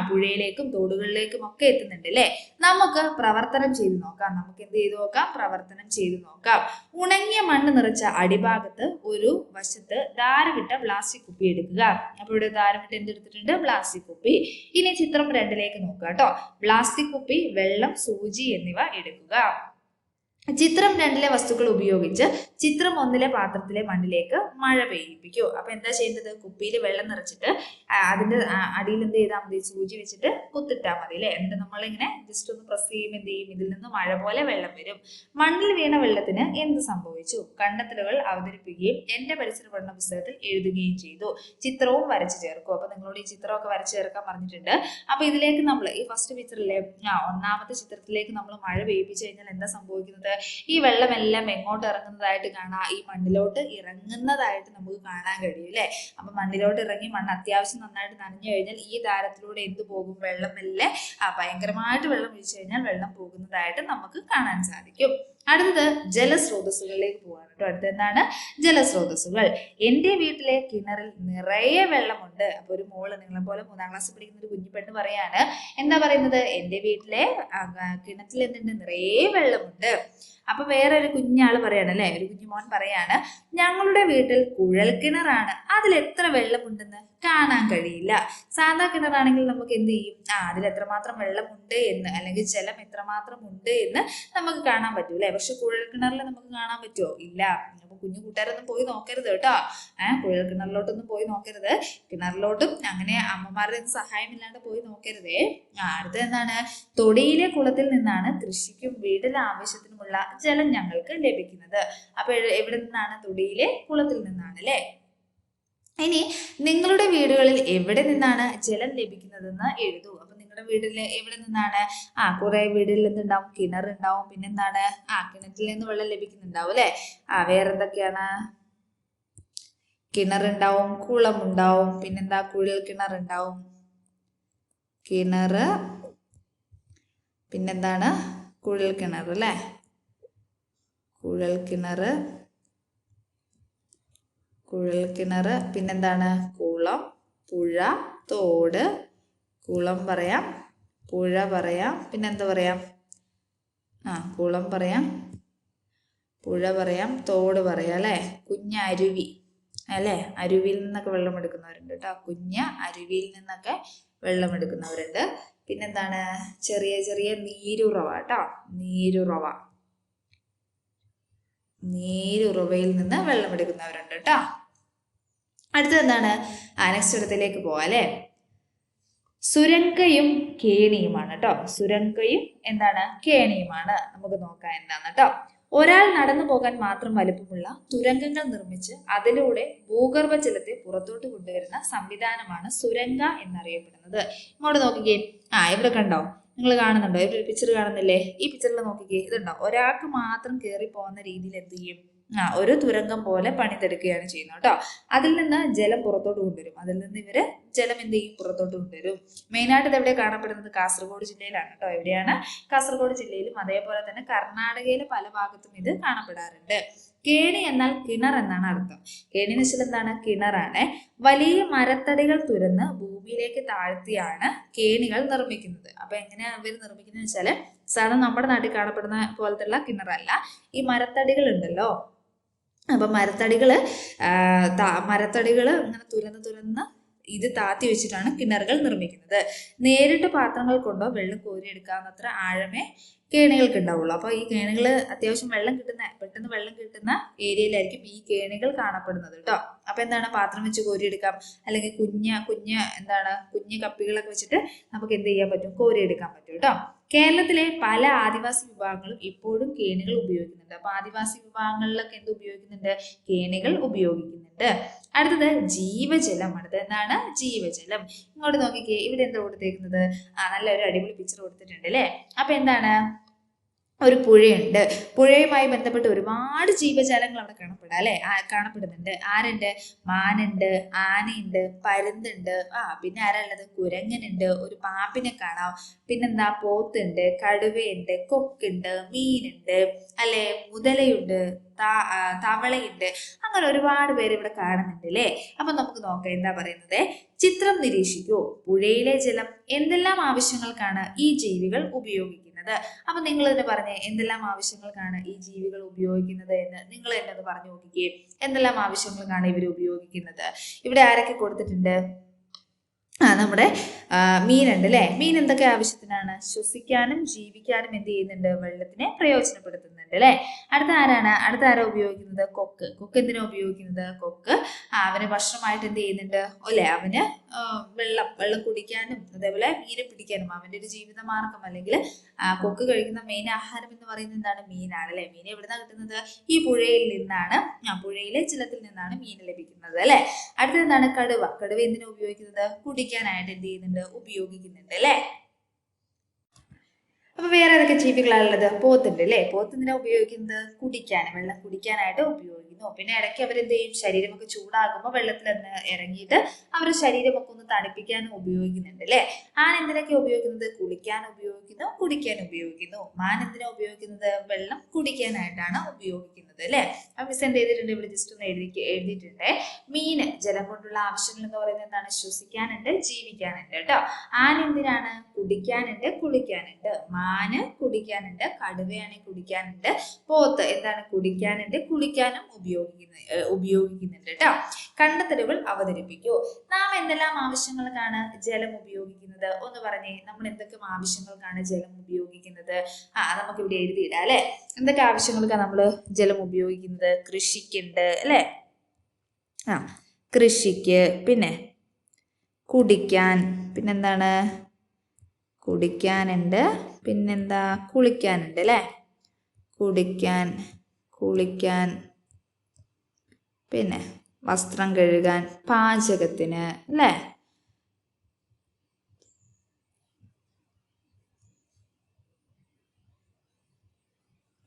പുഴയിലേക്കും തോടുകളിലേക്കും ഒക്കെ എത്തുന്നുണ്ട് അല്ലെ. നമുക്ക് പ്രവർത്തനം ചെയ്ത് നോക്കാം. നമുക്ക് എന്ത് ചെയ്ത് നോക്കാം? പ്രവർത്തനം ചെയ്ത് നോക്കാം. ഉണങ്ങിയ മണ്ണ് നിറച്ച അടിഭാഗത്ത് ഒരു വശത്ത് ധാരമിട്ട പ്ലാസ്റ്റിക് കുപ്പി എടുക്കുക. അപ്പൊ ഇവിടെ ധാരമിട്ട് എന്തെടുത്തിട്ടുണ്ട്? പ്ലാസ്റ്റിക് കുപ്പി. ഇനി ചിത്രം 2ലേക്ക് നോക്കുക കേട്ടോ. പ്ലാസ്റ്റിക് കുപ്പി, വെള്ളം, സൂചി എന്നിവ എടുക്കുക. ചിത്രം 2ലെ വസ്തുക്കൾ ഉപയോഗിച്ച് ചിത്രം 1ലെ പാത്രത്തിലെ മണ്ണിലേക്ക് മഴ പെയ്യിപ്പിക്കൂ. അപ്പൊ എന്താ ചെയ്യേണ്ടത്? കുപ്പിയിൽ വെള്ളം നിറച്ചിട്ട് അതിന്റെ അടിയിൽ എന്ത് ചെയ്താൽ മതി? സൂചി വെച്ചിട്ട് കുത്തിട്ടാൽ മതി അല്ലെ. എന്നിട്ട് നമ്മളിങ്ങനെ ജസ്റ്റ് ഒന്ന് പ്രസ് ചെയ്യുമ്പോൾ എന്ത് ചെയ്യും? ഇതിൽ നിന്ന് മഴ പോലെ വെള്ളം വരും. മണ്ണിൽ വീണ വെള്ളത്തിന് എന്ത് സംഭവിച്ചു? കണ്ടെത്തലുകൾ അവതരിപ്പിക്കുകയും എന്റെ പരിസര പഠന പുസ്തകത്തിൽ എഴുതുകയും ചെയ്തു. ചിത്രവും വരച്ചു ചേർക്കും. അപ്പൊ നിങ്ങളോട് ഈ ചിത്രമൊക്കെ വരച്ചു ചേർക്കാൻ പറഞ്ഞിട്ടുണ്ട്. അപ്പൊ ഇതിലേക്ക് നമ്മൾ ഈ ഫസ്റ്റ് പിക്ചറിലെ 1ാമത്തെ ചിത്രത്തിലേക്ക് നമ്മൾ മഴ പെയ്യിപ്പിച്ചു കഴിഞ്ഞാൽ എന്താ സംഭവിക്കുന്നത്? ഈ വെള്ളമെല്ലാം എങ്ങോട്ട് ഇറങ്ങുന്നതായിട്ട് കാണാം? ഈ മണ്ണിലോട്ട് ഇറങ്ങുന്നതായിട്ട് നമുക്ക് കാണാൻ കഴിയും അല്ലെ. അപ്പൊ മണ്ണിലോട്ട് ഇറങ്ങി മണ്ണ് അത്യാവശ്യം നന്നായിട്ട് നനഞ്ഞു കഴിഞ്ഞാൽ ഈ ധാരത്തിലൂടെ എന്ത് പോകും? വെള്ളം മെല്ലെ ഭയങ്കരമായിട്ട് വെള്ളം ഒഴിച്ചു കഴിഞ്ഞാൽ വെള്ളം പോകുന്നതായിട്ട് നമുക്ക് കാണാൻ സാധിക്കും. അടുത്തത് ജലസ്രോതസ്സുകളിലേക്ക് പോവാണ് കേട്ടോ. അടുത്ത എന്താണ്? ജലസ്രോതസ്സുകൾ. എൻ്റെ വീട്ടിലെ കിണറിൽ നിറയെ വെള്ളമുണ്ട്. അപ്പൊ ഒരു മോള്, നിങ്ങളെ പോലെ 3ാം ക്ലാസ്സിൽ പഠിക്കുന്ന ഒരു കുഞ്ഞു പെണ്ണ് പറയാണ്, എന്താ പറയുന്നത്? എൻ്റെ വീട്ടിലെ കിണറ്റിൽ എന്തുണ്ട്? നിറയെ വെള്ളമുണ്ട്. അപ്പൊ വേറെ ഒരു കുഞ്ഞാള് പറയാണ്, അല്ലെ, ഒരു കുഞ്ഞുമോൻ പറയാണ്, ഞങ്ങളുടെ വീട്ടിൽ കുഴൽ കിണറാണ്, അതിൽ എത്ര വെള്ളമുണ്ടെന്ന് കാണാൻ കഴിയില്ല. സാധാ കിണറാണെങ്കിൽ നമുക്ക് എന്ത് ചെയ്യും? അതിൽ എത്രമാത്രം വെള്ളമുണ്ട് എന്ന്, അല്ലെങ്കിൽ ജലം എത്രമാത്രം ഉണ്ട് എന്ന് നമുക്ക് കാണാൻ പറ്റൂ, അല്ലെ? പക്ഷെ കുഴൽ കിണറിൽ നമുക്ക് കാണാൻ പറ്റുമോ? ഇല്ല. അപ്പൊ കുഞ്ഞു കൂട്ടുകാരൊന്നും പോയി നോക്കരുത് കേട്ടോ. കുഴൽ കിണറിലോട്ടൊന്നും പോയി നോക്കരുത്. കിണറിലോട്ടും അങ്ങനെ അമ്മമാരുടെ സഹായമില്ലാണ്ട് പോയി നോക്കരുതേ. അടുത്ത എന്താണ്? തൊടിയിലെ കുളത്തിൽ നിന്നാണ് കൃഷിക്കും വീട്ടിലെ ആവശ്യത്തിനുമുള്ള ജലം ഞങ്ങൾക്ക് ലഭിക്കുന്നത്. അപ്പൊ എവിടെ നിന്നാണ്? തൊടിയിലെ കുളത്തിൽ നിന്നാണ്, അല്ലെ? ഇനി നിങ്ങളുടെ വീടുകളിൽ എവിടെ നിന്നാണ് ജലം ലഭിക്കുന്നതെന്ന് എഴുതൂ. അപ്പൊ നിങ്ങളുടെ വീട്ടിൽ എവിടെ നിന്നാണ്? കുറെ വീടുകളിൽ എന്തുണ്ടാവും? കിണറുണ്ടാവും. പിന്നെന്താണ്? കിണറ്റിൽ നിന്ന് വെള്ളം ലഭിക്കുന്നുണ്ടാവും, അല്ലെ? വേറെന്തൊക്കെയാണ്? കിണറുണ്ടാവും, കുളമുണ്ടാവും, പിന്നെന്താ? കുഴൽ കിണറുണ്ടാവും, കിണറ്, പിന്നെന്താണ്? കുഴൽ കിണർ, അല്ലെ? കുഴൽ കിണറ്, പിന്നെന്താണ്? കുളം, പുഴ, തോട്. കുളം പറയാം, പുഴ പറയാം, പിന്നെന്താ പറയാം? കുളം പറയാം, പുഴ പറയാം, തോട് പറയാം, അല്ലെ? കുഞ്ഞരുവി, അല്ലെ? അരുവിയിൽ നിന്നൊക്കെ വെള്ളം എടുക്കുന്നവരുണ്ട് കേട്ടോ. അരുവിയിൽ നിന്നൊക്കെ വെള്ളം എടുക്കുന്നവരുണ്ട്. പിന്നെന്താണ്? ചെറിയ ചെറിയ നീരുറവ കേട്ടോ. നീരുറവയിൽ നിന്ന് വെള്ളം എടുക്കുന്നവരുണ്ട് കേട്ടോ. അടുത്തത് എന്താണ്? നെക്സ്റ്റ് ഇടത്തിലേക്ക് പോവാം, അല്ലെ? സുരങ്കയും കേണിയുമാണ് കേട്ടോ. സുരങ്കയും എന്താണ്? കേണിയുമാണ്. നമുക്ക് നോക്കാം എന്താണ് കേട്ടോ. ഒരാൾ നടന്നു പോകാൻ മാത്രം വലുപ്പമുള്ള തുരങ്കങ്ങൾ നിർമ്മിച്ച് അതിലൂടെ ഭൂഗർഭ ജലത്തെ പുറത്തോട്ട് കൊണ്ടുവരുന്ന സംവിധാനമാണ് സുരങ്ക എന്നറിയപ്പെടുന്നത്. ഇങ്ങോട്ട് നോക്കിക്കേ. ഇവിടെ കണ്ടോ? നിങ്ങൾ കാണുന്നുണ്ടോ? ഇവിടെ ഒരു പിക്ചർ കാണുന്നില്ലേ? ഈ പിക്ചറിൽ നോക്കിക്കേ. ഇതുണ്ടോ? ഒരാൾക്ക് മാത്രം കയറി പോകുന്ന രീതിയിൽ എന്ത് ചെയ്യും? ഒരു തുരങ്കം പോലെ പണിതെടുക്കുകയാണ് ചെയ്യുന്നത് കേട്ടോ. അതിൽ നിന്ന് ജലം പുറത്തോട്ട് കൊണ്ടുവരും. അതിൽ നിന്ന് ഇവര് ജലം എന്ത് ചെയ്യും? പുറത്തോട്ട് കൊണ്ടുവരും. മെയിനായിട്ട് ഇത് എവിടെ കാണപ്പെടുന്നത്? കാസർഗോഡ് ജില്ലയിലാണ് കേട്ടോ. എവിടെയാണ്? കാസർഗോഡ് ജില്ലയിലും അതേപോലെ തന്നെ കർണാടകയിലെ പല ഭാഗത്തും ഇത് കാണപ്പെടാറുണ്ട്. കേണി എന്നാൽ കിണർ എന്നാണ് അർത്ഥം. കേണി എന്ന് വെച്ചാൽ എന്താണ്? കിണറാണ്. വലിയ മരത്തടികൾ തുരന്ന് ഭൂമിയിലേക്ക് താഴ്ത്തിയാണ് കേണികൾ നിർമ്മിക്കുന്നത്. അപ്പൊ എങ്ങനെയാണ് ഇവർ നിർമ്മിക്കുന്നത് വെച്ചാല്, സാധാരണ നമ്മുടെ നാട്ടിൽ കാണപ്പെടുന്ന പോലത്തുള്ള കിണറല്ല. ഈ മരത്തടികൾ ഉണ്ടല്ലോ, അപ്പൊ മരത്തടികള് ഇങ്ങനെ തുരന്ന് ഇത് താത്തി വെച്ചിട്ടാണ് കിണറുകൾ നിർമ്മിക്കുന്നത്. നേരിട്ട് പാത്രങ്ങൾ കൊണ്ടോ വെള്ളം കോരിയെടുക്കാവുന്നത്ര ആഴമേ കേണികൾക്ക് ഉണ്ടാവുള്ളൂ. അപ്പൊ ഈ കേണികൾ അത്യാവശ്യം പെട്ടെന്ന് വെള്ളം കിട്ടുന്ന ഏരിയയിലായിരിക്കും ഈ കേണികൾ കാണപ്പെടുന്നത് കേട്ടോ. അപ്പൊ എന്താണ്? പാത്രം വെച്ച് കോരിയെടുക്കാം, അല്ലെങ്കിൽ കുഞ്ഞു കപ്പികളൊക്കെ വെച്ചിട്ട് നമുക്ക് എന്ത് ചെയ്യാൻ പറ്റും? കോരിയെടുക്കാൻ പറ്റും കേട്ടോ. കേരളത്തിലെ പല ആദിവാസി വിഭാഗങ്ങളും ഇപ്പോഴും കേണികൾ ഉപയോഗിക്കുന്നുണ്ട്. അപ്പൊ ആദിവാസി വിഭാഗങ്ങളിലൊക്കെ എന്ത് ഉപയോഗിക്കുന്നുണ്ട്? കേണികൾ ഉപയോഗിക്കുന്നുണ്ട്. അടുത്തത് ജീവജലം. അടുത്തത് എന്താണ്? ജീവജലം. ഇങ്ങോട്ട് നോക്കിക്കേ. ഇവിടെ എന്താ കൊടുത്തേക്കുന്നത്? നല്ലൊരു അടിപൊളി പിക്ചർ കൊടുത്തിട്ടുണ്ട്, അല്ലെ? അപ്പൊ എന്താണ്? ഒരു പുഴയുണ്ട്. പുഴയുമായി ബന്ധപ്പെട്ട് ഒരുപാട് ജീവജാലങ്ങൾ അവിടെ കാണപ്പെടുന്നുണ്ട്. ആരുണ്ട്? മാനുണ്ട്, ആനയുണ്ട്, പരുന്തുണ്ട്. പിന്നെ ആരാളുള്ളത്? കുരങ്ങനുണ്ട്, ഒരു പാമ്പിനെ കാണാം, പിന്നെന്താ? പോത്തുണ്ട്, കടുവയുണ്ട്, കൊക്കുണ്ട്, മീനുണ്ട്, അല്ലെ? മുതലയുണ്ട്, തവളയുണ്ട്. അങ്ങനെ ഒരുപാട് പേര് ഇവിടെ കാണുന്നുണ്ട്, അല്ലേ? അപ്പൊ നമുക്ക് നോക്കാം എന്താ പറയുന്നത്. ചിത്രം നിരീക്ഷിക്കൂ. പുഴയിലെ ജലം എന്തെല്ലാം ആവശ്യങ്ങൾക്കാണ് ഈ ജീവികൾ ഉപയോഗിക്കുന്നത്? അപ്പൊ നിങ്ങൾ തന്നെ പറഞ്ഞേ, എന്തെല്ലാം ആവശ്യങ്ങൾക്കാണ് ഈ ജീവികൾ ഉപയോഗിക്കുന്നത് എന്ന് നിങ്ങൾ തന്നെ ഒന്ന് പറഞ്ഞു നോക്കിക്കേ. എന്തെല്ലാം ആവശ്യങ്ങൾക്കാണ് ഇവർ ഉപയോഗിക്കുന്നത്? ഇവിടെ ആരൊക്കെ കൊടുത്തിട്ടുണ്ട്? നമ്മുടെ മീനുണ്ട്, അല്ലെ? മീൻ എന്തൊക്കെ ആവശ്യത്തിനാണ്? ശ്വസിക്കാനും ജീവിക്കാനും എന്ത് ചെയ്യുന്നുണ്ട്? വെള്ളത്തിനെ പ്രയോജനപ്പെടുത്തുന്നുണ്ട്, അല്ലെ? അടുത്ത ആരാ ഉപയോഗിക്കുന്നത്? കൊക്ക് എന്തിനാ ഉപയോഗിക്കുന്നത്? കൊക്ക് അവന് ഭക്ഷണമായിട്ട് എന്ത് ചെയ്യുന്നുണ്ട്? അല്ലെ? അവന് വെള്ളം കുടിക്കാനും അതേപോലെ മീനെ പിടിക്കാനും അവന്റെ ഒരു ജീവിത മാർഗം, അല്ലെങ്കിൽ കൊക്ക് കഴിക്കുന്ന മെയിൻ ആഹാരം എന്ന് പറയുന്നത് എന്താണ്? മീനാണ്, അല്ലെ? മീൻ എവിടുന്നാണ് കിട്ടുന്നത്? ഈ പുഴയിൽ നിന്നാണ്. പുഴയിലെ ജലത്തിൽ നിന്നാണ് മീൻ ലഭിക്കുന്നത്, അല്ലെ? അടുത്തത് എന്താണ്? കടുവ എന്തിനാ ഉപയോഗിക്കുന്നത്? കുടിക്കാനായിട്ട് എന്ത് ചെയ്യുന്നുണ്ട്? ഉപയോഗിക്കുന്നുണ്ട്, അല്ലെ? അപ്പൊ വേറെ ഏതൊക്കെ ജീവികളാണുള്ളത്? പോത്തുണ്ട് അല്ലേ? പോത്ത് എന്തിനാ ഉപയോഗിക്കുന്നത്? കുടിക്കാൻ, വെള്ളം കുടിക്കാനായിട്ട് ഉപയോഗിക്കുന്നു. പിന്നെ ഇടയ്ക്ക് അവരെന്ത് ചെയ്യും? ശരീരമൊക്കെ ചൂടാകുമ്പോൾ വെള്ളത്തിൽ ഇറങ്ങിയിട്ട് അവരുടെ ശരീരമൊക്കെ ഒന്ന് തണുപ്പിക്കാനും ഉപയോഗിക്കുന്നുണ്ട് അല്ലേ? ആൺ എന്തിനൊക്കെ ഉപയോഗിക്കുന്നത്? കുളിക്കാൻ ഉപയോഗിക്കുന്നു, കുടിക്കാൻ ഉപയോഗിക്കുന്നു. മാൻ എന്തിനാ ഉപയോഗിക്കുന്നത്? വെള്ളം കുടിക്കാനായിട്ടാണ് ഉപയോഗിക്കുന്നത് അല്ലേ? അപ്പൊ മിസ് എന്ത് ചെയ്തിട്ടുണ്ട്? ഇവിടെ ജസ്റ്റ് ഒന്ന് എഴുതിയിട്ടുണ്ട്. മീന് ജലം കൊണ്ടുള്ള ആവശ്യങ്ങൾ എന്ന് പറയുന്നത് എന്താണ്? ശ്വസിക്കാനുണ്ട്, ജീവിക്കാനുണ്ട് കേട്ടോ. ആൻ എന്തിനാണ്? കുടിക്കാനുണ്ട്, കുളിക്കാനുണ്ട്. മാന് കുടിക്കാനുണ്ട്, കടുവയാണെങ്കിൽ കുടിക്കാനുണ്ട്. പോത്ത് എന്താണ്? കുടിക്കാനുണ്ട്, കുളിക്കാനും ഉപയോഗിക്കുന്നുണ്ട് കേട്ടോ. കണ്ടെത്തലുകൾ അവതരിപ്പിക്കൂ. നാം എന്തെല്ലാം ആവശ്യങ്ങൾക്കാണ് ജലം ഉപയോഗിക്കുന്നത്? ഒന്ന് പറഞ്ഞേ, നമ്മൾ എന്തൊക്കെ ആവശ്യങ്ങൾക്കാണ് ജലം ഉപയോഗിക്കുന്നത്? നമുക്ക് ഇവിടെ എഴുതിയിടാം അല്ലെ? എന്തൊക്കെ ആവശ്യങ്ങൾക്കാണ് നമ്മൾ ജലം ഉപയോഗിക്കുന്നത്? കൃഷിക്കുണ്ട് അല്ലെ? കൃഷിക്ക്, പിന്നെ കുടിക്കാൻ, പിന്നെന്താണ്? കുടിക്കാനുണ്ട്, പിന്നെന്താ? കുളിക്കാനുണ്ട് അല്ലെ? കുടിക്കാൻ, കുളിക്കാൻ, പിന്നെ വസ്ത്രം കഴുകാൻ, പാചകത്തിന് അല്ലെ?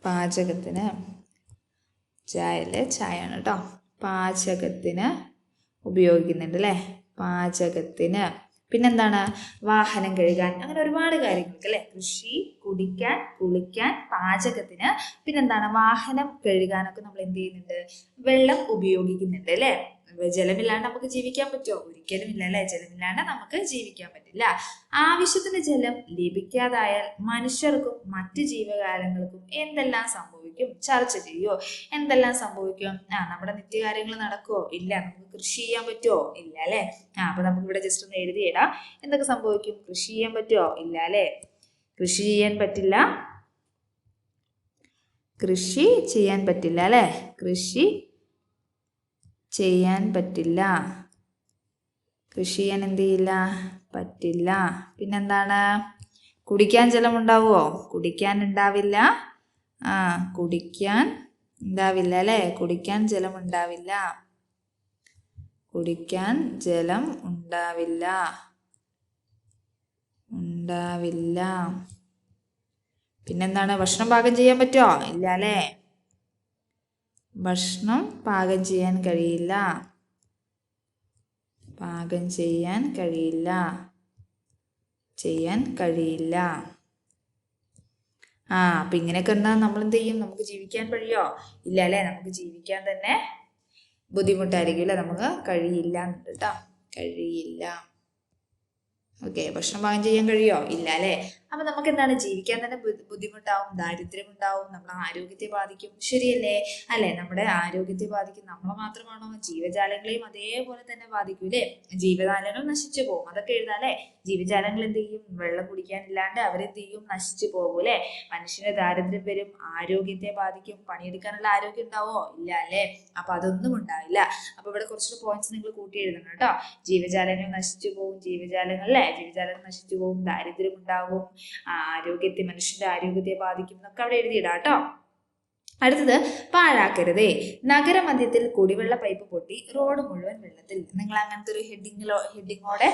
പാചകത്തിന്, ചായയാണ് കേട്ടോ. പാചകത്തിന് ഉപയോഗിക്കുന്നുണ്ട് അല്ലെ? പാചകത്തിന്, പിന്നെന്താണ്? വാഹനം കഴുകാൻ, അങ്ങനെ ഒരുപാട് കാര്യങ്ങൾക്ക് അല്ലെ? കൃഷി, കുടിക്കാൻ, കുളിക്കാൻ, പാചകത്തിന്, പിന്നെന്താണ്? വാഹനം കഴുകാനൊക്കെ നമ്മൾ എന്ത് ചെയ്യുന്നുണ്ട്? വെള്ളം ഉപയോഗിക്കുന്നുണ്ട് അല്ലെ? ജലമില്ലാണ്ട് നമുക്ക് ജീവിക്കാൻ പറ്റുമോ? ഒരിക്കലും ഇല്ല അല്ലെ? ജലമില്ലാണ്ട് നമുക്ക് ജീവിക്കാൻ പറ്റില്ല. ആവശ്യത്തിന് ജലം ലഭിക്കാതായാൽ മനുഷ്യർക്കും മറ്റു ജീവജാലങ്ങൾക്കും എന്തെല്ലാം സംഭവിക്കും? ചർച്ച ചെയ്യോ. എന്തെല്ലാം സംഭവിക്കും? നമ്മുടെ നിത്യകാര്യങ്ങൾ നടക്കുമോ? ഇല്ല. നമുക്ക് കൃഷി ചെയ്യാൻ പറ്റുമോ? ഇല്ല അല്ലെ? അപ്പൊ നമുക്ക് ഇവിടെ ജസ്റ്റ് ഒന്ന് എഴുതിയിടാം. എന്തൊക്കെ സംഭവിക്കും? കൃഷി ചെയ്യാൻ പറ്റുമോ? ഇല്ല അല്ലെ? കൃഷി ചെയ്യാൻ പറ്റില്ല. കൃഷി ചെയ്യാൻ പറ്റില്ല അല്ലെ? കൃഷി ചെയ്യാൻ പറ്റില്ല. കൃഷി ചെയ്യാൻ എന്ത് ചെയ്യില്ല? പറ്റില്ല. പിന്നെന്താണ്? കുടിക്കാൻ ജലം ഉണ്ടാവുമോ? കുടിക്കാൻ ഉണ്ടാവില്ല. കുടിക്കാൻ ഉണ്ടാവില്ല അല്ലെ? കുടിക്കാൻ ജലം ഉണ്ടാവില്ല. കുടിക്കാൻ ജലം ഉണ്ടാവില്ല. ഉണ്ടാവില്ല. പിന്നെന്താണ്? ഭക്ഷണം പാകം ചെയ്യാൻ പറ്റുമോ? ഇല്ല അല്ലെ? ഭക്ഷണം പാകം ചെയ്യാൻ കഴിയില്ല. പാകം ചെയ്യാൻ കഴിയില്ല. ചെയ്യാൻ കഴിയില്ല. അപ്പൊ ഇങ്ങനെയൊക്കെ ഉണ്ടാകും. നമ്മൾ എന്ത് ചെയ്യും? നമുക്ക് ജീവിക്കാൻ കഴിയോ? ഇല്ല അല്ലെ? നമുക്ക് ജീവിക്കാൻ തന്നെ ബുദ്ധിമുട്ടായിരിക്കും അല്ലെ? നമുക്ക് കഴിയില്ല കേട്ടോ. കഴിയില്ല. ഓക്കെ. ഭക്ഷണം പാകം ചെയ്യാൻ കഴിയോ? ഇല്ല അല്ലെ? അപ്പൊ നമുക്ക് എന്താണ്? ജീവിക്കാൻ തന്നെ ബുദ്ധിമുട്ടാവും, ദാരിദ്ര്യം ഉണ്ടാവും, നമ്മുടെ ആരോഗ്യത്തെ ബാധിക്കും. ശരിയല്ലേ? അല്ലെ? നമ്മുടെ ആരോഗ്യത്തെ ബാധിക്കും. നമ്മളെ മാത്രമാണോ? ജീവജാലങ്ങളെയും അതേപോലെ തന്നെ ബാധിക്കും അല്ലെ? ജീവജാലങ്ങൾ നശിച്ചു പോകും. അതൊക്കെ എഴുതാം അല്ലെ? ജീവജാലങ്ങൾ എന്ത് ചെയ്യും? വെള്ളം കുടിക്കാനില്ലാണ്ട് അവരെന്ത് ചെയ്യും? നശിച്ചു പോകും അല്ലെ? മനുഷ്യന് ദാരിദ്ര്യം വരും, ആരോഗ്യത്തെ ബാധിക്കും. പണിയെടുക്കാനുള്ള ആരോഗ്യം ഉണ്ടാവോ? ഇല്ല അല്ലെ? അപ്പൊ അതൊന്നും ഉണ്ടാവില്ല. അപ്പൊ ഇവിടെ കുറച്ചുകൂടെ പോയിന്റ്സ് നിങ്ങൾ കൂട്ടി എഴുതണം കേട്ടോ. ജീവജാലങ്ങൾ നശിച്ചു പോകും, ജീവജാലങ്ങൾ നശിച്ചു പോകും, ദാരിദ്ര്യം ഉണ്ടാകും, മനുഷ്യന്റെ ആരോഗ്യത്തെ ബാധിക്കും എന്നൊക്കെ അവിടെ എഴുതിയിടാം കേട്ടോ. അടുത്തത്, പാഴാക്കരുതേ. നഗരമധ്യത്തിൽ കുടിവെള്ള പൈപ്പ് പൊട്ടി റോഡ് മുഴുവൻ വെള്ളത്തിൽ. നിങ്ങൾ അങ്ങനത്തെ ഒരു ഹെഡിങ്ങോടെ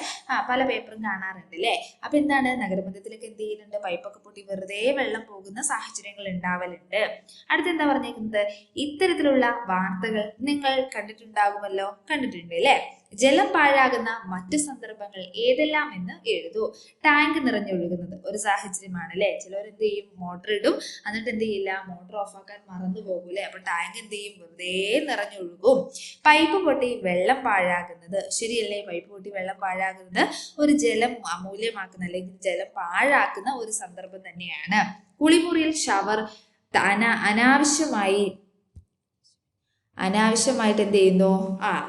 പല പേപ്പറും കാണാറുണ്ട് അല്ലേ? അപ്പൊ എന്താണ്? നഗരമധ്യത്തിലൊക്കെ എന്ത് ചെയ്യുന്നുണ്ട്? പൈപ്പൊക്കെ പൊട്ടി വെറുതെ വെള്ളം പോകുന്ന സാഹചര്യങ്ങൾ ഉണ്ടാവലുണ്ട്. അടുത്തെന്താ പറഞ്ഞേക്കുന്നത്? ഇത്തരത്തിലുള്ള വാർത്തകൾ നിങ്ങൾ കണ്ടിട്ടുണ്ടാകുമല്ലോ. കണ്ടിട്ടുണ്ട് അല്ലേ? ജലം പാഴാകുന്ന മറ്റു സന്ദർഭങ്ങൾ ഏതെല്ലാം എന്ന് എഴുതൂ. ടാങ്ക് നിറഞ്ഞൊഴുകുന്നത് ഒരു സാഹചര്യമാണ് അല്ലെ? ചിലവർ എന്ത് ചെയ്യും? മോട്ടർ ഇടും, എന്നിട്ട് എന്ത് ചെയ്യില്ല? മോട്ടർ ഓഫാക്കാൻ മറന്നു പോകൂലേ? അപ്പൊ ടാങ്ക് എന്ത് ചെയ്യും? വെറുതെ നിറഞ്ഞൊഴുകും. പൈപ്പ് പൊട്ടി വെള്ളം പാഴാകുന്നത് ശരിയല്ലേ? പൈപ്പ് പൊട്ടി വെള്ളം പാഴാകുന്നത് ഒരു ജലം അമൂല്യമാക്കുന്ന അല്ലെങ്കിൽ ജലം പാഴാക്കുന്ന ഒരു സന്ദർഭം തന്നെയാണ്. കുളിമുറിയിൽ ഷവർ അനാവശ്യമായിട്ട് എന്ത് ചെയ്യുന്നു?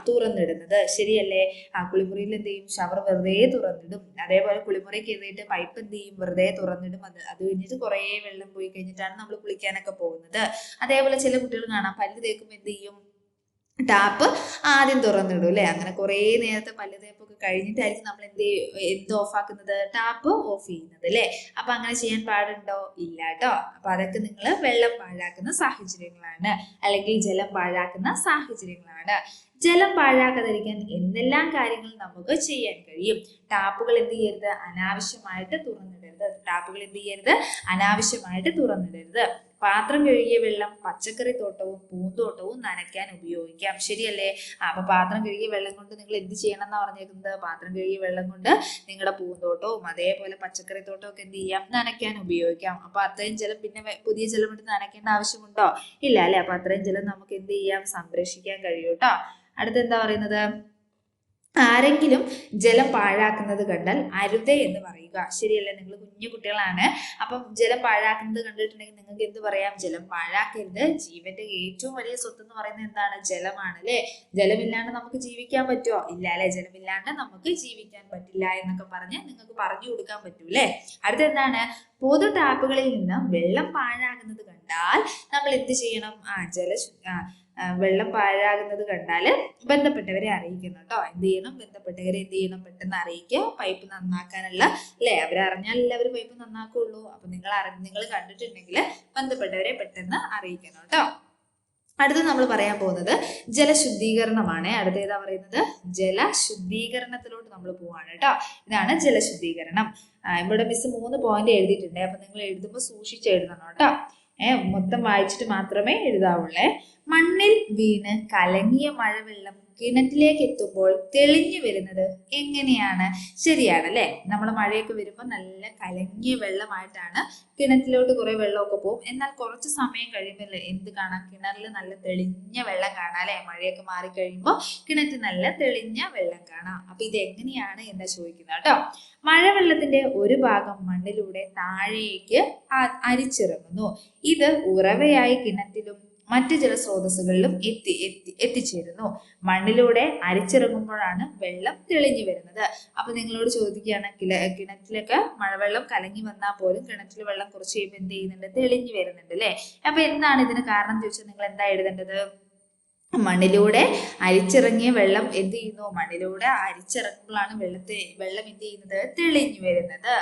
തുറന്നിടുന്നത് ശരിയല്ലേ? കുളിമുറിയിൽ എന്ത് ചെയ്യും? ഷവർ വെറുതെ തുറന്നിടും. അതേപോലെ കുളിമുറി കയറിയിട്ട് പൈപ്പ് എന്ത് ചെയ്യും? വെറുതെ തുറന്നിടും. അത് കഴിഞ്ഞിട്ട് കുറേ വെള്ളം പോയി കഴിഞ്ഞിട്ടാണ് നമ്മൾ കുളിക്കാനൊക്കെ പോകുന്നത്. അതേപോലെ ചില കുട്ടികൾ കാണാം, പല്ല് തേക്കുമ്പോൾ എന്ത് ചെയ്യും? ടാപ്പ് ആദ്യം തുറന്നിടും അല്ലേ. അങ്ങനെ കുറേ നേരത്തെ പല്ല് തേപ്പൊക്കെ കഴിഞ്ഞിട്ടായിരിക്കും നമ്മൾ എന്ത് ഓഫാക്കുന്നത്, ടാപ്പ് ഓഫ് ചെയ്യുന്നത് അല്ലേ. അപ്പൊ അങ്ങനെ ചെയ്യാൻ പാടുണ്ടോ? ഇല്ല കേട്ടോ. അപ്പൊ അതൊക്കെ നിങ്ങൾ വെള്ളം പാഴാക്കുന്ന സാഹചര്യങ്ങളാണ്, അല്ലെങ്കിൽ ജലം പാഴാക്കുന്ന സാഹചര്യങ്ങളാണ്. ജലം പാഴാക്കാതിരിക്കാൻ എന്തെല്ലാം കാര്യങ്ങൾ നമുക്ക് ചെയ്യാൻ കഴിയും? ടാപ്പുകൾ എന്ത് ചെയ്യരുത്, അനാവശ്യമായിട്ട് തുറന്നിടരുത്. ടാപ്പുകൾ എന്ത് ചെയ്യരുത്, അനാവശ്യമായിട്ട് തുറന്നിടരുത്. പാത്രം കഴുകിയ വെള്ളം പച്ചക്കറി തോട്ടവും പൂന്തോട്ടവും നനയ്ക്കാൻ ഉപയോഗിക്കാം. ശരിയല്ലേ? അപ്പൊ പാത്രം കഴുകിയ വെള്ളം കൊണ്ട് നിങ്ങൾ എന്ത് ചെയ്യണം എന്നാ പറഞ്ഞേക്കുന്നത്? പാത്രം കഴുകിയ വെള്ളം കൊണ്ട് നിങ്ങളുടെ പൂന്തോട്ടവും അതേപോലെ പച്ചക്കറി തോട്ടവും ഒക്കെ എന്ത് ചെയ്യാം, നനയ്ക്കാൻ ഉപയോഗിക്കാം. അപ്പൊ അത്രയും ജലം പിന്നെ പുതിയ ജലം എടുത്ത് നനയ്ക്കേണ്ട ആവശ്യമുണ്ടോ? ഇല്ല അല്ലെ. അപ്പൊ അത്രയും ജലം നമുക്ക് എന്ത് ചെയ്യാം, സംരക്ഷിക്കാൻ കഴിയും കേട്ടോ. അടുത്തെന്താ പറയുന്നത്? ആരെങ്കിലും ജലം പാഴാക്കുന്നത് കണ്ടാൽ അരുതേ എന്ന് പറയുക. ശരിയല്ലേ? നിങ്ങൾ കുഞ്ഞു കുട്ടികളാണ്. അപ്പം ജലം പാഴാക്കുന്നത് കണ്ടിട്ടുണ്ടെങ്കിൽ നിങ്ങൾക്ക് എന്ത് പറയാം? ജലം പാഴാക്കരുത്. ജീവന്റെ ഏറ്റവും വലിയ സ്വത്ത് എന്ന് പറയുന്നത് എന്താണ്? ജലമാണ് അല്ലെ. ജലമില്ലാണ്ട് നമുക്ക് ജീവിക്കാൻ പറ്റുമോ? ഇല്ല അല്ലെ. ജലമില്ലാണ്ട് നമുക്ക് ജീവിക്കാൻ പറ്റില്ല എന്നൊക്കെ പറഞ്ഞ് നിങ്ങൾക്ക് പറഞ്ഞു കൊടുക്കാൻ പറ്റൂല്ലേ. അടുത്തെന്താണ്? പൊതു ടാപ്പുകളിൽ നിന്ന് വെള്ളം പാഴാകുന്നത് കണ്ടാൽ നമ്മൾ എന്ത് ചെയ്യണം? വെള്ളം പാഴാകുന്നത് കണ്ടാൽ ബന്ധപ്പെട്ടവരെ അറിയിക്കണം കേട്ടോ. എന്ത് ചെയ്യണം? ബന്ധപ്പെട്ടവരെ എന്ത് ചെയ്യണം? പെട്ടെന്ന് അറിയിക്കുക. പൈപ്പ് നന്നാക്കാനുള്ള അല്ലെ, അവരറിഞ്ഞാൽ എല്ലാവരും പൈപ്പ് നന്നാക്കുള്ളൂ. അപ്പൊ നിങ്ങൾ കണ്ടിട്ടുണ്ടെങ്കിൽ ബന്ധപ്പെട്ടവരെ പെട്ടെന്ന് അറിയിക്കണം കേട്ടോ. അടുത്ത് നമ്മൾ പറയാൻ പോകുന്നത് ജലശുദ്ധീകരണമാണ്. അടുത്ത ഏതാ പറയുന്നത്? ജലശുദ്ധീകരണത്തിലോട്ട് നമ്മൾ പോവാണ് കേട്ടോ. ഇതാണ് ജലശുദ്ധീകരണം. ഇവിടെ മിസ് 3 പോയിന്റ് എഴുതിയിട്ടുണ്ട്. അപ്പൊ നിങ്ങൾ എഴുതുമ്പോൾ സൂക്ഷിച്ച് എഴുതണം കേട്ടോ. മൊത്തം വായിച്ചിട്ട് മാത്രമേ എഴുതാവുള്ളേ. മണ്ണിൽ വീണ് കലങ്ങിയ മഴവെള്ളം കിണറ്റിലേക്ക് എത്തുമ്പോൾ തെളിഞ്ഞു വരുന്നത് എങ്ങനെയാണ്? ശരിയാണല്ലേ. നമ്മൾ മഴയൊക്കെ വരുമ്പോൾ നല്ല കലങ്ങിയ വെള്ളമായിട്ടാണ് കിണറ്റിലോട്ട് കുറെ വെള്ളമൊക്കെ പോകും. എന്നാൽ കുറച്ച് സമയം കഴിയുമ്പോൾ എന്ത് കാണാം? കിണറിൽ നല്ല തെളിഞ്ഞ വെള്ളം കാണാം അല്ലെ. മഴയൊക്കെ മാറി കഴിയുമ്പോൾ കിണറ്റിൽ നല്ല തെളിഞ്ഞ വെള്ളം കാണാം. അപ്പൊ ഇത് എങ്ങനെയാണ് എന്നാ ചോദിക്കുന്നത് കേട്ടോ. മഴവെള്ളത്തിന്റെ ഒരു ഭാഗം മണ്ണിലൂടെ താഴേക്ക് അരിച്ചിറങ്ങുന്നു. ഇത് ഉറവയായി കിണറ്റിലും മറ്റ് ജലസ്രോതസ്സുകളിലും എത്തിച്ചേരുന്നു. മണ്ണിലൂടെ അരിച്ചിറങ്ങുമ്പോഴാണ് വെള്ളം തെളിഞ്ഞു വരുന്നത്. അപ്പൊ നിങ്ങളോട് ചോദിക്കുകയാണ്, കിണറ്റിലൊക്കെ മഴവെള്ളം കലങ്ങി വന്നാൽ പോലും കിണറ്റിൽ വെള്ളം കുറച്ച് കഴിയുമ്പോൾ എന്ത് ചെയ്യുന്നുണ്ട്? തെളിഞ്ഞു വരുന്നുണ്ട് അല്ലെ. അപ്പൊ എന്താണ് ഇതിന് കാരണം ചോദിച്ചാൽ നിങ്ങൾ എന്താ എഴുതേണ്ടത്? മണ്ണിലൂടെ അരിച്ചിറങ്ങിയ വെള്ളം എന്ത് ചെയ്യുന്നു? മണ്ണിലൂടെ അരിച്ചിറങ്ങുമ്പോഴാണ് വെള്ളം എന്ത് ചെയ്യുന്നത്? തെളിഞ്ഞു വരുന്നത്.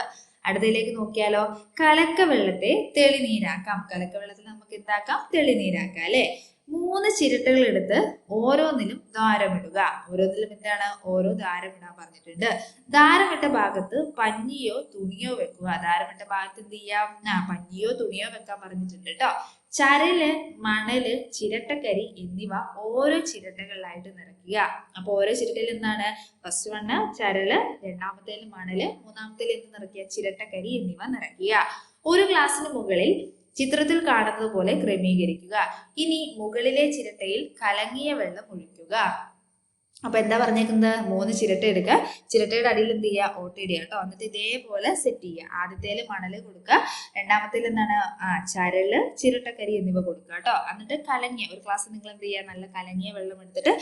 അടുത്തതിലേക്ക് നോക്കിയാലോ. കലക്കവെള്ളത്തെ തെളിനീരാക്കാം. കലക്കവെള്ളത്തിൽ നമുക്ക് എന്താക്കാം? തെളിനീരാക്കാം അല്ലെ. 3 ചിരട്ടകൾ എടുത്ത് ഓരോന്നിലും ദ്വാരമിടുക. ഓരോന്നിലും എന്താണ്? ഓരോ ദ്വാരം ഇടാൻ പറഞ്ഞിട്ടുണ്ട്. ദ്വാരമിട്ട ഭാഗത്ത് പഞ്ഞിയോ തുണിയോ വെക്കുക. ദ്വാരമിട്ട ഭാഗത്ത് എന്ത് ചെയ്യാം? പഞ്ഞിയോ തുണിയോ വെക്കാൻ പറഞ്ഞിട്ടുണ്ട് കേട്ടോ. ചരല്, മണല്, ചിരട്ടക്കരി എന്നിവ ഓരോ ചിരട്ടകളിലായിട്ട് നിറയ്ക്കുക. അപ്പൊ ഓരോ ചിരട്ടയിൽ എന്താണ്? ഫസ്റ്റ് 1 ചരല്, രണ്ടാമത്തേൽ മണല്, മൂന്നാമത്തേൽ എന്ത് നിറയ്ക്കുക? ചിരട്ടക്കരി എന്നിവ നിറയ്ക്കുക. ഒരു ഗ്ലാസിന് മുകളിൽ ചിത്രത്തിൽ കാണുന്നത് പോലെ ക്രമീകരിക്കുക. ഇനി മുകളിലെ ചിരട്ടയിൽ കലങ്ങിയ വെള്ളം ഒഴിക്കുക. അപ്പൊ എന്താ പറഞ്ഞേക്കുന്നത്? 3 ചിരട്ട എടുക്കുക. ചിരട്ടയുടെ അടിയിൽ എന്ത് ചെയ്യുക? ഓട്ടയിടുക കേട്ടോ. എന്നിട്ട് ഇതേപോലെ സെറ്റ് ചെയ്യുക. ആദ്യത്തേല് മണല് കൊടുക്കുക, രണ്ടാമത്തേൽ എന്താണ്? ചരല്, ചിരട്ടക്കരി എന്നിവ കൊടുക്കുക കേട്ടോ. എന്നിട്ട് കലങ്ങിയ ഒരു ഗ്ലാസ് നിങ്ങൾ എന്ത് ചെയ്യുക? നല്ല കലങ്ങിയ വെള്ളം എടുത്തിട്ട്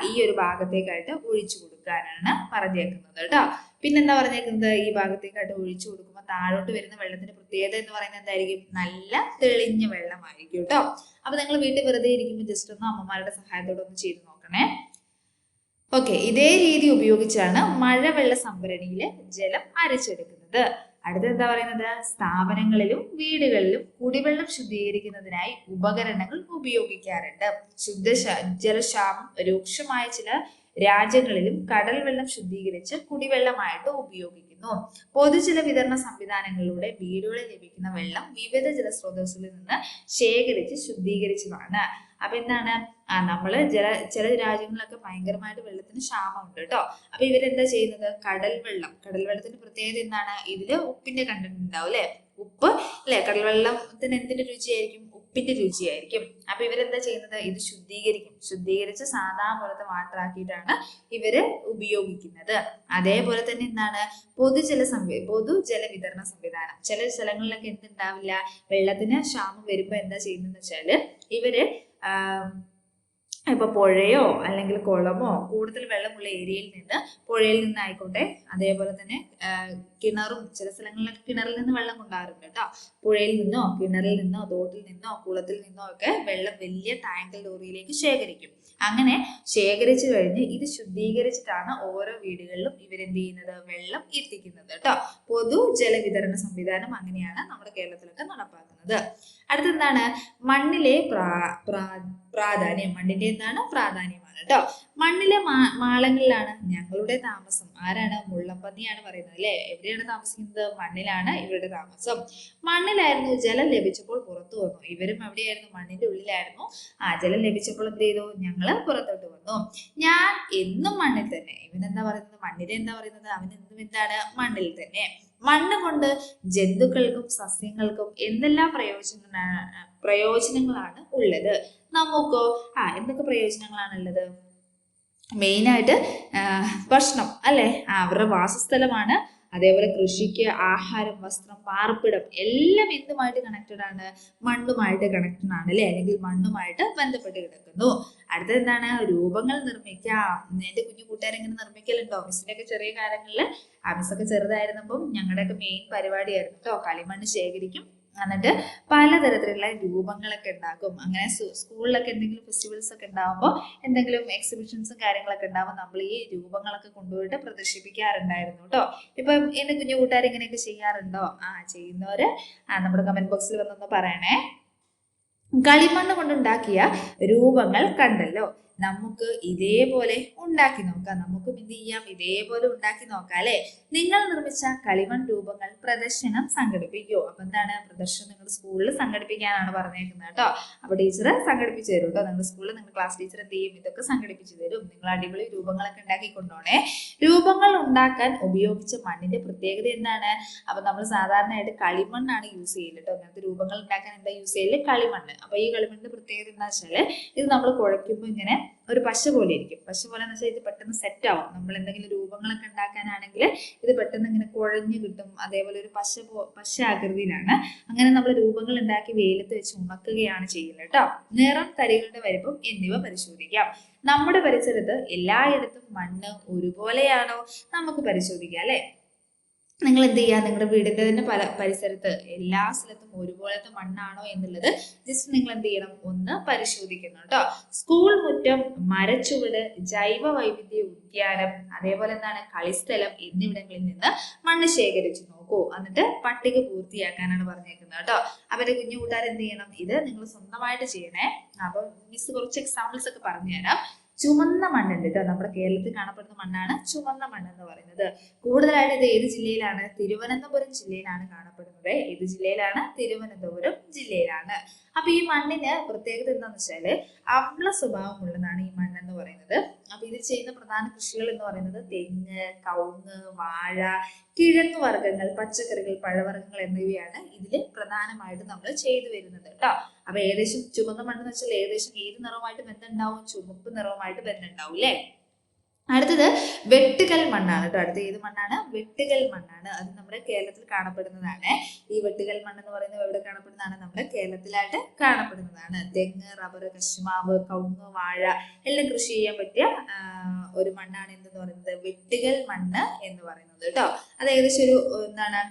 ഈ ഒരു ഭാഗത്തേക്കായിട്ട് ഒഴിച്ചു കൊടുക്കാനാണ് പറഞ്ഞേക്കുന്നത് കേട്ടോ. പിന്നെന്താ പറഞ്ഞേക്കുന്നത്? ഈ ഭാഗത്തേക്കായിട്ട് ഒഴിച്ചു കൊടുക്കുമ്പോൾ താഴോട്ട് വരുന്ന വെള്ളത്തിന്റെ പ്രത്യേകത എന്ന് പറയുന്നത് എന്തായിരിക്കും? നല്ല തെളിഞ്ഞ വെള്ളമായിരിക്കും കേട്ടോ. അപ്പൊ നിങ്ങൾ വീട്ടിൽ വെറുതെ ഇരിക്കുമ്പോൾ ജസ്റ്റ് ഒന്ന് അമ്മമാരുടെ സഹായത്തോടെ ഒന്ന് ചെയ്ത് നോക്കണേ. ഓക്കെ, ഇതേ രീതി ഉപയോഗിച്ചാണ് മഴവെള്ള സംഭരണിയിൽ ജലം അരിച്ചെടുക്കുന്നത്. അടുത്ത എന്താ പറയുന്നത്? സ്ഥാപനങ്ങളിലും വീടുകളിലും കുടിവെള്ളം ശുദ്ധീകരിക്കുന്നതിനായി ഉപകരണങ്ങൾ ഉപയോഗിക്കാറുണ്ട്. ജലക്ഷാമം രൂക്ഷമായ ചില രാജ്യങ്ങളിലും കടൽ വെള്ളം ശുദ്ധീകരിച്ച് കുടിവെള്ളമായിട്ട് ഉപയോഗിക്കുന്നു. പൊതുജല വിതരണ സംവിധാനങ്ങളിലൂടെ വീടുകളിൽ ലഭിക്കുന്ന വെള്ളം വിവിധ ജലസ്രോതസ്സുകളിൽ നിന്ന് ശേഖരിച്ച് ശുദ്ധീകരിച്ചതാണ്. അപ്പൊ എന്താണ്? നമ്മള് ചില രാജ്യങ്ങളിലൊക്കെ ഭയങ്കരമായിട്ട് വെള്ളത്തിന് ക്ഷാമമുണ്ട് കേട്ടോ. അപ്പൊ ഇവരെന്താ ചെയ്യുന്നത്? കടൽ വെള്ളത്തിന്റെ പ്രത്യേകത എന്താണ്? ഇതില് ഉപ്പിന്റെ കണ്ടന്റ് ഉണ്ടാവും അല്ലെ. ഉപ്പ് അല്ലെ. കടൽ വെള്ളത്തിന് എന്തിന്റെ രുചിയായിരിക്കും? ഉപ്പിന്റെ രുചിയായിരിക്കും. അപ്പൊ ഇവരെന്താ ചെയ്യുന്നത്? ഇത് ശുദ്ധീകരിച്ച് സാധാ പോലത്തെ വാട്ടർ ആക്കിയിട്ടാണ് ഇവര് ഉപയോഗിക്കുന്നത്. അതേപോലെ തന്നെ എന്താണ്? പൊതുജല വിതരണ സംവിധാനം. ചില സ്ഥലങ്ങളിലൊക്കെ എന്തുണ്ടാവില്ല? വെള്ളത്തിന് ക്ഷാമം വരുമ്പോ എന്താ ചെയ്യുന്നതെന്ന് വെച്ചാല് ഇവര് ഇപ്പോൾ പുഴയോ അല്ലെങ്കിൽ കുളമോ കൂടുതൽ വെള്ളമുള്ള ഏരിയയിൽ നിന്ന്, പുഴയിൽ നിന്നായിക്കോട്ടെ, അതേപോലെ തന്നെ കിണറും, ചില സ്ഥലങ്ങളിലൊക്കെ കിണറിൽ നിന്ന് വെള്ളം കൊണ്ടുവരാറുണ്ട് കേട്ടോ. പുഴയിൽ നിന്നോ കിണറിൽ നിന്നോ തോട്ടിൽ നിന്നോ കുളത്തിൽ നിന്നോ ഒക്കെ വെള്ളം വലിയ ടാങ്കർ ലോറിയിലേക്ക് ശേഖരിക്കും. അങ്ങനെ ശേഖരിച്ചു കഴിഞ്ഞ് ഇത് ശുദ്ധീകരിച്ചിട്ടാണ് ഓരോ വീടുകളിലും ഇവരെന്ത് ചെയ്യുന്നത്, വെള്ളം എത്തിക്കുന്നത് കേട്ടോ. പൊതു ജലവിതരണ സംവിധാനം അങ്ങനെയാണ് നമ്മുടെ കേരളത്തിലൊക്കെ നടപ്പാക്കുന്നത്. അടുത്തെന്താണ്, മണ്ണിലെ പ്രാധാന്യം. മണ്ണിന്റെ എന്താണ്, പ്രാധാന്യമാണ് കേട്ടോ. മണ്ണിലെ മാളങ്ങളിലാണ് ഞങ്ങളുടെ താമസം. ആരാണ്, മുള്ളംപന്നിയാണ് പറയുന്നത് അല്ലെ. എവിടെയാണ് താമസിക്കുന്നത്, മണ്ണിലാണ് ഇവരുടെ താമസം. മണ്ണിലായിരുന്നു, ജലം ലഭിച്ചപ്പോൾ പുറത്തു വന്നു. ഇവരും എവിടെയായിരുന്നു, മണ്ണിന്റെ ഉള്ളിലായിരുന്നു. ജലം ലഭിച്ചപ്പോൾ എന്ത് ചെയ്തു, ഞങ്ങള് പുറത്തോട്ട് വന്നു. ഞാൻ എന്നും മണ്ണിൽ തന്നെ. ഇവനെന്താ പറയുന്നത്, മണ്ണിലെ എന്താ പറയുന്നത്, അവൻ എന്നും എന്താണ്, മണ്ണിൽ തന്നെ. മണ്ണ് കൊണ്ട് ജന്തുക്കൾക്കും സസ്യങ്ങൾക്കും എന്തെല്ലാം പ്രയോജനങ്ങളാണ് ഉള്ളത്. നമുക്കോ എന്തൊക്കെ പ്രയോജനങ്ങളാണ് ഉള്ളത്? മെയിനായിട്ട് ഭക്ഷണം അല്ലെ, അവരുടെ വാസസ്ഥലമാണ്. അതേപോലെ കൃഷിക്ക്, ആഹാരം, വസ്ത്രം, പാർപ്പിടം എല്ലാം എന്തുമായിട്ട് കണക്റ്റഡ് ആണ്, മണ്ണുമായിട്ട് കണക്റ്റഡ് ആണ് അല്ലെ, അല്ലെങ്കിൽ മണ്ണുമായിട്ട് ബന്ധപ്പെട്ട് കിടക്കുന്നു. അടുത്തത് എന്താണ്, രൂപങ്ങൾ നിർമ്മിക്കാം. എന്റെ കുഞ്ഞു കൂട്ടുകാരെങ്ങനെ നിർമ്മിക്കലുണ്ടോ? മിസ്സിന്റെ ഒക്കെ ചെറിയ കാലങ്ങളിൽ, മിസ്സൊക്കെ ചെറുതായിരുന്നപ്പം ഞങ്ങളുടെയൊക്കെ മെയിൻ പരിപാടിയായിരുന്നു കേട്ടോ. കളിമണ്ണ് ശേഖരിക്കും, എന്നിട്ട് പലതരത്തിലുള്ള രൂപങ്ങളൊക്കെ ഉണ്ടാക്കും. അങ്ങനെ സ്കൂളിലൊക്കെ എന്തെങ്കിലും ഫെസ്റ്റിവൽസ് ഒക്കെ ഉണ്ടാകുമ്പോൾ, എന്തെങ്കിലും എക്സിബിഷൻസും കാര്യങ്ങളൊക്കെ ഉണ്ടാകുമ്പോൾ നമ്മൾ ഈ രൂപങ്ങളൊക്കെ കൊണ്ടുപോയിട്ട് പ്രദർശിപ്പിക്കാറുണ്ടായിരുന്നു കേട്ടോ. ഇപ്പം എന്റെ കുഞ്ഞു കൂട്ടുകാർ ഇങ്ങനെയൊക്കെ ചെയ്യാറുണ്ടോ? ചെയ്യുന്നവര് നമ്മുടെ കമന്റ് ബോക്സിൽ വന്നൊന്ന് പറയണേ. കളിമണ്ണ് കൊണ്ടുണ്ടാക്കിയ രൂപങ്ങൾ കണ്ടല്ലോ, നമുക്ക് ഇതേപോലെ ഉണ്ടാക്കി നോക്കാം. നമുക്കും എന്ത് ചെയ്യാം, ഇതേപോലെ ഉണ്ടാക്കി നോക്കാം അല്ലെ. നിങ്ങൾ നിർമ്മിച്ച കളിമൺ രൂപങ്ങൾ പ്രദർശനം സംഘടിപ്പിക്കൂ. അപ്പൊ എന്താണ്, പ്രദർശനം നിങ്ങളുടെ സ്കൂളിൽ സംഘടിപ്പിക്കാനാണ് പറഞ്ഞേക്കുന്നത് കേട്ടോ. അപ്പൊ ടീച്ചർ സംഘടിപ്പിച്ചു തരും കേട്ടോ. നിങ്ങളുടെ സ്കൂളിൽ നിങ്ങളുടെ ക്ലാസ് ടീച്ചർ എന്ത് ചെയ്യും, ഇതൊക്കെ സംഘടിപ്പിച്ചു തരും. നിങ്ങൾ അടിപൊളി രൂപങ്ങളൊക്കെ ഉണ്ടാക്കി കൊണ്ടോണേ. രൂപങ്ങൾ ഉണ്ടാക്കാൻ ഉപയോഗിച്ച മണ്ണിന്റെ പ്രത്യേകത എന്താണ്? അപ്പൊ നമ്മൾ സാധാരണയായിട്ട് കളിമണ്ണാണ് യൂസ് ചെയ്യുന്നത് കേട്ടോ. അങ്ങനത്തെ രൂപങ്ങൾ ഉണ്ടാക്കാൻ എന്താ യൂസ് ചെയ്യല്, കളിമണ്ണ്. അപ്പൊ ഈ കളിമണ്ണിന്റെ പ്രത്യേകത എന്താ വെച്ചാല്, ഇത് നമ്മൾ കുഴയ്ക്കുമ്പോൾ ഇങ്ങനെ ഒരു പശ പോലെ ഇരിക്കും. പശ പോലെ എന്ന് വെച്ചാൽ ഇത് പെട്ടെന്ന് സെറ്റ് ആവും. നമ്മൾ എന്തെങ്കിലും രൂപങ്ങളൊക്കെ ഉണ്ടാക്കാനാണെങ്കിൽ ഇത് പെട്ടെന്ന് ഇങ്ങനെ കുഴഞ്ഞു കിട്ടും. അതേപോലെ ഒരു പശ ആകൃതിയിലാണ്. അങ്ങനെ നമ്മൾ രൂപങ്ങൾ ഉണ്ടാക്കി വെയിലത്ത് വെച്ച് ഉണക്കുകയാണ് ചെയ്യുന്നത് കേട്ടോ. നിറം, തരികളുടെ വലിപ്പം എന്നിവ പരിശോധിക്കാം. നമ്മുടെ പരിസരത്ത് എല്ലായിടത്തും മണ്ണ് ഒരുപോലെയാണോ? നമുക്ക് പരിശോധിക്കാം അല്ലെ. നിങ്ങൾ എന്ത് ചെയ്യുക, നിങ്ങളുടെ വീടിന്റെ തന്നെ പരിസരത്ത് എല്ലാ സ്ഥലത്തും ഒരുപോലത്തെ മണ്ണാണോ എന്നുള്ളത് ജസ്റ്റ് നിങ്ങൾ എന്ത് ചെയ്യണം, ഒന്ന് പരിശോധിക്കണം കേട്ടോ. സ്കൂൾ മുറ്റം, മരച്ചുവട്, ജൈവ വൈവിധ്യ ഉദ്യാനം, അതേപോലെ എന്താണ്, കളിസ്ഥലം എന്നിവിടങ്ങളിൽ നിന്ന് മണ്ണ് ശേഖരിച്ചു നോക്കൂ. എന്നിട്ട് പട്ടിക പൂർത്തിയാക്കാനാണ് പറഞ്ഞേക്കുന്നത് കേട്ടോ. അവരുടെ കുഞ്ഞു കൂട്ടുകാർ എന്ത് ചെയ്യണം, ഇത് നിങ്ങൾ സ്വന്തമായിട്ട് ചെയ്യണേ. അപ്പൊ മിസ് കുറച്ച് എക്സാമ്പിൾസ് ഒക്കെ പറഞ്ഞുതരാം. ചുമന്ന മണ്ണുണ്ട് കേട്ടോ. നമ്മുടെ കേരളത്തിൽ കാണപ്പെടുന്ന മണ്ണാണ് ചുമന്ന മണ്ണ് എന്ന് പറയുന്നത്. കൂടുതലായിട്ട് ഇത് ഏത് ജില്ലയിലാണ്? തിരുവനന്തപുരം ജില്ലയിലാണ് കാണപ്പെടുന്നത്. ഏത് ജില്ലയിലാണ്? തിരുവനന്തപുരം ജില്ലയിലാണ്. അപ്പൊ ഈ മണ്ണിന് പ്രത്യേകത എന്താണെന്ന് വെച്ചാല് അമ്ല സ്വഭാവമുള്ളതാണ് ഈ മണ്ണെന്ന് പറയുന്നത്. അപ്പൊ ഇതിൽ ചെയ്യുന്ന പ്രധാന കൃഷികൾ എന്ന് പറയുന്നത് തെങ്ങ്, കവുങ്ങ്, വാഴ, കിഴങ്ങ് വർഗ്ഗങ്ങൾ, പച്ചക്കറികൾ, പഴവർഗ്ഗങ്ങൾ എന്നിവയാണ് ഇതില് പ്രധാനമായിട്ട് നമ്മൾ ചെയ്തു വരുന്നത് കേട്ടോ. അപ്പൊ ഏകദേശം ചുവന്ന മണ്ണെന്ന് വെച്ചാൽ ഏകദേശം ഏത് നിറവുമായിട്ട് ബന്ധമുണ്ടാവും? ചുവപ്പ് നിറവുമായിട്ട് ബന്ധമുണ്ടാവും അല്ലെ. അടുത്തത് വെട്ടുകൽ മണ്ണാണ് കേട്ടോ. അടുത്ത ഏത് മണ്ണാണ്? വെട്ടുകൽ മണ്ണാണ്. അത് നമ്മുടെ കേരളത്തിൽ കാണപ്പെടുന്നതാണ്. ഈ വെട്ടുകൽ മണ്ണ് എന്ന് പറയുന്നത് എവിടെ കാണപ്പെടുന്നതാണ്? നമ്മുടെ കേരളത്തിലായിട്ട് കാണപ്പെടുന്നതാണ്. തെങ്ങ്, റബ്ബർ, കശുമാവ്, കവുങ്ങ്, വാഴ എല്ലാം കൃഷി ചെയ്യാൻ പറ്റിയ ഒരു മണ്ണാണ് എന്തെന്ന് പറയുന്നത്, വെട്ടുകൽ മണ്ണ് എന്ന് പറയുന്നത് കേട്ടോ. അത് ഏകദേശം ഒരു എന്താണ്,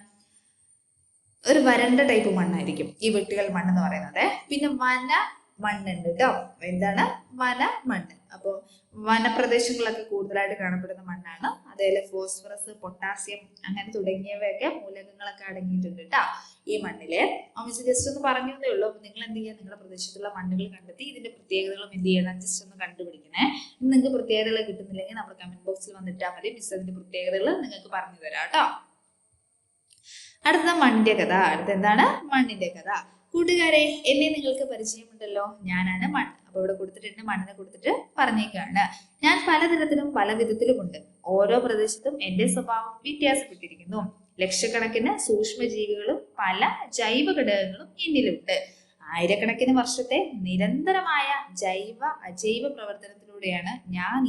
ഒരു വരണ്ട ടൈപ്പ് മണ്ണായിരിക്കും ഈ വെട്ടുകൽ മണ്ണ് എന്ന് പറയുന്നത്. പിന്നെ വന മണ്ണുണ്ട് കേട്ടോ. എന്താണ്? വന മണ്ണ്. അപ്പോൾ വനപ്രദേശങ്ങളൊക്കെ കൂടുതലായിട്ട് കാണപ്പെടുന്ന മണ്ണാണ്. അതേപോലെ ഫോസ്ഫറസ്, പൊട്ടാസ്യം അങ്ങനെ തുടങ്ങിയവയൊക്കെ മൂലകങ്ങളൊക്കെ അടങ്ങിയിട്ടുണ്ട് കേട്ടോ ഈ മണ്ണില്. മിസ് ജസ്റ്റ് ഒന്ന് പറഞ്ഞതേ ഉള്ളൂ. അപ്പൊ നിങ്ങൾ എന്ത് ചെയ്യുക, നിങ്ങളുടെ പ്രദേശത്തുള്ള മണ്ണുകൾ കണ്ടെത്തി ഇതിന്റെ പ്രത്യേകതകളും എന്ത് ചെയ്യണം, ജസ്റ്റ് ഒന്ന് കണ്ടുപിടിക്കണേ. നിങ്ങൾക്ക് പ്രത്യേകതകൾ കിട്ടുന്നില്ലെങ്കിൽ നമ്മുടെ കമന്റ് ബോക്സിൽ വന്നിട്ടാൽ മതി. മിസ് അതിന്റെ പ്രത്യേകതകൾ നിങ്ങൾക്ക് പറഞ്ഞു തരാം കേട്ടോ. അടുത്ത മണ്ണിന്റെ കഥ. അടുത്ത എന്താണ്? മണ്ണിന്റെ കഥ. കൂട്ടുകാരെ, എന്നെ നിങ്ങൾക്ക് പരിചയമുണ്ടല്ലോ. ഞാനാണ് മണ്ണ്. അപ്പൊ ഇവിടെ കൊടുത്തിട്ടുണ്ട്, മണ്ണിനെ കൊടുത്തിട്ട് പറഞ്ഞേക്കാണ്. ഞാൻ പലതരത്തിലും പല വിധത്തിലുമുണ്ട്. ഓരോ പ്രദേശത്തും എന്റെ സ്വഭാവം വ്യത്യാസപ്പെട്ടിരിക്കുന്നു. ലക്ഷക്കണക്കിന് സൂക്ഷ്മജീവികളും പല ജൈവ ഘടകങ്ങളും എന്നിലുണ്ട്. ആയിരക്കണക്കിന് വർഷത്തെ നിരന്തരമായ ജൈവ അജൈവ പ്രവർത്തനത്തിലൂടെയാണ് ഞാൻ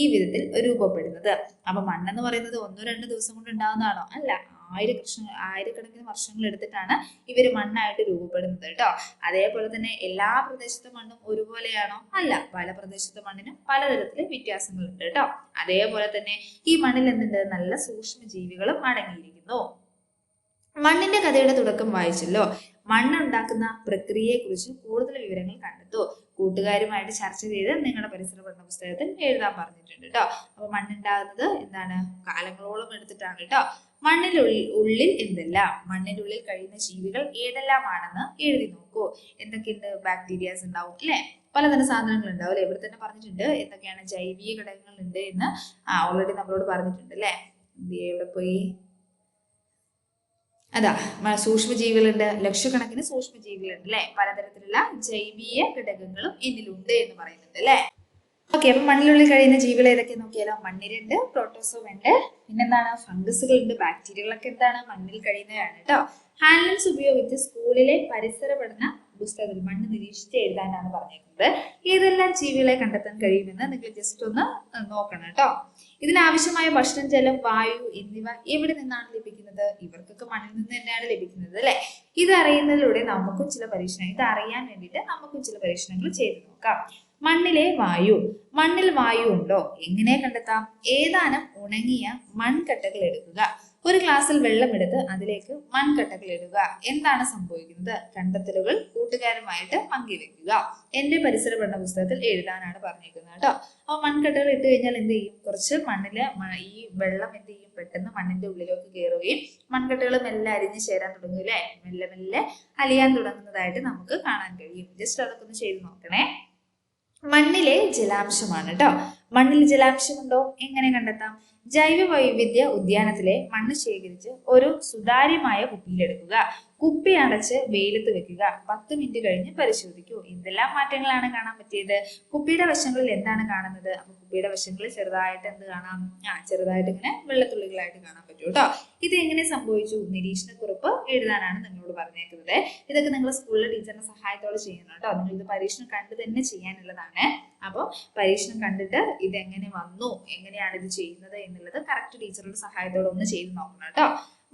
ഈ വിധത്തിൽ രൂപപ്പെടുന്നത്. അപ്പൊ മണ്ണെന്ന് പറയുന്നത് 1-2 ദിവസം കൊണ്ട് ഉണ്ടാവുന്നതാണോ? അല്ല, ആയിരക്കണക്കിന് വർഷങ്ങൾ എടുത്തിട്ടാണ് ഇവർ മണ്ണായിട്ട് രൂപപ്പെടുന്നത് കേട്ടോ. അതേപോലെ തന്നെ എല്ലാ പ്രദേശത്തെ മണ്ണും ഒരുപോലെയാണോ? അല്ല, പല പ്രദേശത്തെ മണ്ണിനും പലതരത്തില് വ്യത്യാസങ്ങളുണ്ട് കേട്ടോ. അതേപോലെ തന്നെ ഈ മണ്ണിൽ എന്തുണ്ട്? നല്ല സൂക്ഷ്മ ജീവികളും അടങ്ങിയിരിക്കുന്നു. മണ്ണിന്റെ കഥയുടെ തുടക്കം വായിച്ചല്ലോ. മണ്ണുണ്ടാക്കുന്ന പ്രക്രിയയെ കുറിച്ച് കൂടുതൽ വിവരങ്ങൾ കണ്ടെത്തൂ. കൂട്ടുകാരുമായിട്ട് ചർച്ച ചെയ്ത് നിങ്ങളുടെ പരിസര പഠന പുസ്തകത്തിൽ എഴുതാൻ പറഞ്ഞിട്ടുണ്ട് കേട്ടോ. അപ്പൊ മണ്ണുണ്ടാകുന്നത് എന്താണ്? കാലങ്ങളോളം എടുത്തിട്ടാണ് കേട്ടോ. ഉള്ളിൽ എന്തല്ല? മണ്ണിന്റെ ഉള്ളിൽ കഴിയുന്ന ജീവികൾ ഏതെല്ലാമാണെന്ന് എഴുതി നോക്കൂ. എന്തൊക്കെയുണ്ട്? ബാക്ടീരിയാസ് ഉണ്ടാവും അല്ലെ, പലതരം സാധനങ്ങൾ ഉണ്ടാവും അല്ലെ. ഇവിടെ തന്നെ പറഞ്ഞിട്ടുണ്ട് എന്തൊക്കെയാണ് ജൈവീയ ഘടകങ്ങൾ ഉണ്ട് എന്ന്. ഓൾറെഡി നമ്മളോട് പറഞ്ഞിട്ടുണ്ട് അല്ലെ. ഇവിടെ പോയി അതാ സൂക്ഷ്മജീവികളുണ്ട്, ലക്ഷക്കണക്കിന് സൂക്ഷ്മജീവികളുണ്ട് അല്ലെ. പലതരത്തിലുള്ള ജൈവീയ ഘടകങ്ങളും എന്നിലുണ്ട് എന്ന് പറയുന്നുണ്ട് അല്ലെ. ഓക്കെ, അപ്പൊ മണ്ണിനുള്ളിൽ കഴിയുന്ന ജീവികൾ ഏതൊക്കെ നോക്കിയാലോ? മണ്ണിലുണ്ട്, പ്രോട്ടോസോം ഉണ്ട്, പിന്നെന്താണ്? ഫംഗസുകൾ ഉണ്ട്, ബാക്ടീരിയകളൊക്കെ എന്താണ്? മണ്ണിൽ കഴിയുന്നതാണ് കേട്ടോ. ഹാൻഡ് ലെൻസ് ഉപയോഗിച്ച് സ്കൂളിലെ പരിസര പഠന പുസ്തകത്തിൽ മണ്ണ് നിരീക്ഷിച്ച് എഴുതാനാണ് പറഞ്ഞേക്കുന്നത്. ഏതെല്ലാം ജീവികളെ കണ്ടെത്താൻ കഴിയുമെന്ന് നിങ്ങൾ ജസ്റ്റ് ഒന്ന് നോക്കണം കേട്ടോ. ഇതിനാവശ്യമായ ഭക്ഷണം, ജലം, വായു എന്നിവ എവിടെ നിന്നാണ് ലഭിക്കുന്നത്? ഇവർക്കൊക്കെ മണ്ണിൽ നിന്ന് തന്നെയാണ് ലഭിക്കുന്നത് അല്ലെ. ഇത് അറിയാൻ വേണ്ടിയിട്ട് നമുക്കും ചില പരീക്ഷണങ്ങൾ ചെയ്തു നോക്കാം. മണ്ണിൽ വായു ഉണ്ടോ? എങ്ങനെ കണ്ടെത്താം? ഏതാനും ഉണങ്ങിയ മൺകട്ടകൾ എടുക്കുക. ഒരു ഗ്ലാസ്സിൽ വെള്ളമെടുത്ത് അതിലേക്ക് മൺകട്ടകൾ ഇടുക. എന്താണ് സംഭവിക്കുന്നത്? കണ്ടെത്തലുകൾ കൂട്ടുകാരുമായിട്ട് പങ്കുവെക്കുക. എന്റെ പരിസര പഠന പുസ്തകത്തിൽ എഴുതാനാണ് പറഞ്ഞിരിക്കുന്നത് കേട്ടോ. അപ്പൊ മൺകട്ടകൾ ഇട്ട് കഴിഞ്ഞാൽ എന്ത് ചെയ്യും? കുറച്ച് ഈ വെള്ളം എന്ത് ചെയ്യും? പെട്ടെന്ന് മണ്ണിന്റെ ഉള്ളിലേക്ക് കയറുകയും മൺകട്ടകൾ മെല്ലെ അരിഞ്ഞ് ചേരാൻ തുടങ്ങും അല്ലെ. മെല്ലെ മെല്ലെ അലിയാൻ തുടങ്ങുന്നതായിട്ട് നമുക്ക് കാണാൻ കഴിയും. ജസ്റ്റ് അതൊക്കെ ഒന്ന് ചെയ്ത് നോക്കണേ. മണ്ണിലെ ജലാംശമാണ് കേട്ടോ. മണ്ണിൽ ജലാംശമുണ്ടോ? എങ്ങനെ കണ്ടെത്താം? ജൈവ വൈവിധ്യ ഉദ്യാനത്തിലെ മണ്ണ് ശേഖരിച്ച് ഒരു സുതാര്യമായ കുപ്പിയിലെടുക്കുക. കുപ്പി അടച്ച് വെയിലത്ത് വെക്കുക. 10 മിനിറ്റ് കഴിഞ്ഞ് പരിശോധിക്കൂ. എന്തെല്ലാം മാറ്റങ്ങളാണ് കാണാൻ പറ്റിയത്? കുപ്പിയുടെ വശങ്ങളിൽ എന്താണ് കാണുന്നത്? അപ്പൊ കുപ്പിയുടെ വശങ്ങളിൽ ചെറുതായിട്ട് എന്ത് കാണാം? ചെറുതായിട്ട് ഇങ്ങനെ വെള്ളത്തുള്ളികളായിട്ട് കാണാൻ പറ്റും കേട്ടോ. ഇത് എങ്ങനെ സംഭവിച്ചു? നിരീക്ഷണക്കുറിപ്പ് എഴുതാനാണ് നിങ്ങളോട് പറഞ്ഞേക്കുന്നത്. ഇതൊക്കെ നിങ്ങൾ സ്കൂളിലെ ടീച്ചറിന്റെ സഹായത്തോടെ ചെയ്യണം കേട്ടോ. നിങ്ങൾ ഇത് പരീക്ഷണം കണ്ടു തന്നെ ചെയ്യാനുള്ളതാണ്. അപ്പോൾ പരീക്ഷണം കണ്ടിട്ട് ഇതെങ്ങനെ വന്നു, എങ്ങനെയാണ് ഇത് ചെയ്യുന്നത് എന്നുള്ളത് കറക്റ്റ് ടീച്ചറുടെ സഹായത്തോടെ ഒന്ന് ചെയ്ത് നോക്കണം കേട്ടോ.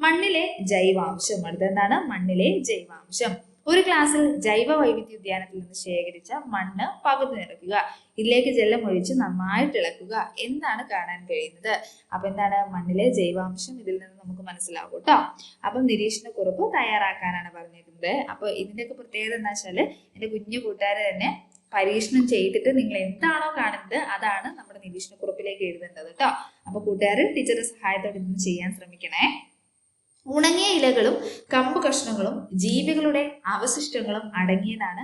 മണ്ണിലെ ജൈവാംശം. അടുത്തെന്താണ്? മണ്ണിലെ ജൈവാംശം. ഒരു ഗ്ലാസ്സിൽ ജൈവ വൈവിധ്യ ഉദ്യാനത്തിൽ നിന്ന് ശേഖരിച്ച മണ്ണ് പകുതി നിറയ്ക്കുക. ഇതിലേക്ക് ജലം ഒഴിച്ച് നന്നായിട്ട് ഇളക്കുക. എന്താണ് കാണാൻ കഴിയുന്നത്? അപ്പൊ എന്താണ്? മണ്ണിലെ ജൈവാംശം ഇതിൽ നിന്ന് നമുക്ക് മനസ്സിലാവും കേട്ടോ. അപ്പം നിരീക്ഷണക്കുറിപ്പ് തയ്യാറാക്കാനാണ് പറഞ്ഞിരിക്കുന്നത്. അപ്പൊ ഇതിന്റെയൊക്കെ പ്രത്യേകത എന്താ വെച്ചാല്, എന്റെ കുഞ്ഞു കൂട്ടുകാരെ തന്നെ പരീക്ഷണം ചെയ്തിട്ട് നിങ്ങൾ എന്താണോ കാണുന്നത് അതാണ് നമ്മുടെ നിരീക്ഷണക്കുറിപ്പിലേക്ക് എഴുതേണ്ടത് കേട്ടോ. അപ്പൊ കൂട്ടുകാർ ടീച്ചറുടെ സഹായത്തോടെ ഇതൊന്ന് ചെയ്യാൻ ശ്രമിക്കണേ. ഉണങ്ങിയ ഇലകളും കമ്പ് കഷ്ണങ്ങളും ജീവികളുടെ അവശിഷ്ടങ്ങളും അടങ്ങിയതാണ്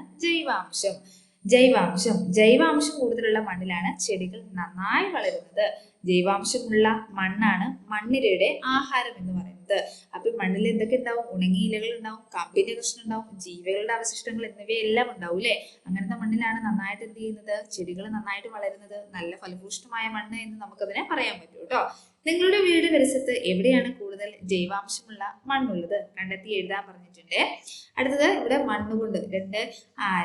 ജൈവാംശം കൂടുതലുള്ള മണ്ണിലാണ് ചെടികൾ നന്നായി വളരുന്നത്. ജൈവാംശമുള്ള മണ്ണാണ് മണ്ണിരയുടെ ആഹാരം എന്ന് പറയുന്നത്. അപ്പൊ മണ്ണിൽ എന്തൊക്കെ ഉണ്ടാവും? ഉണങ്ങിയ ഇലകൾ ഉണ്ടാവും, കമ്പിന്റെ കഷ്ണം ഉണ്ടാവും, ജീവികളുടെ അവശിഷ്ടങ്ങൾ എന്നിവയെല്ലാം ഉണ്ടാവും അല്ലെ. അങ്ങനത്തെ മണ്ണിലാണ് നന്നായിട്ട് എന്ത് ചെയ്യുന്നത്? ചെടികൾ നന്നായിട്ട് വളരുന്നത്. നല്ല ഫലഭൂഷ്ടമായ മണ്ണ് എന്ന് നമുക്കതിനെ പറയാൻ പറ്റും കേട്ടോ. നിങ്ങളുടെ വീട് പരിസരത്ത് എവിടെയാണ് കൂടുതൽ ജൈവാംശമുള്ള മണ്ണുള്ളത്? കണ്ടെത്തി എഴുതാൻ പറഞ്ഞിട്ടുണ്ട്. അടുത്തത് ഇവിടെ മണ്ണുകൊണ്ട്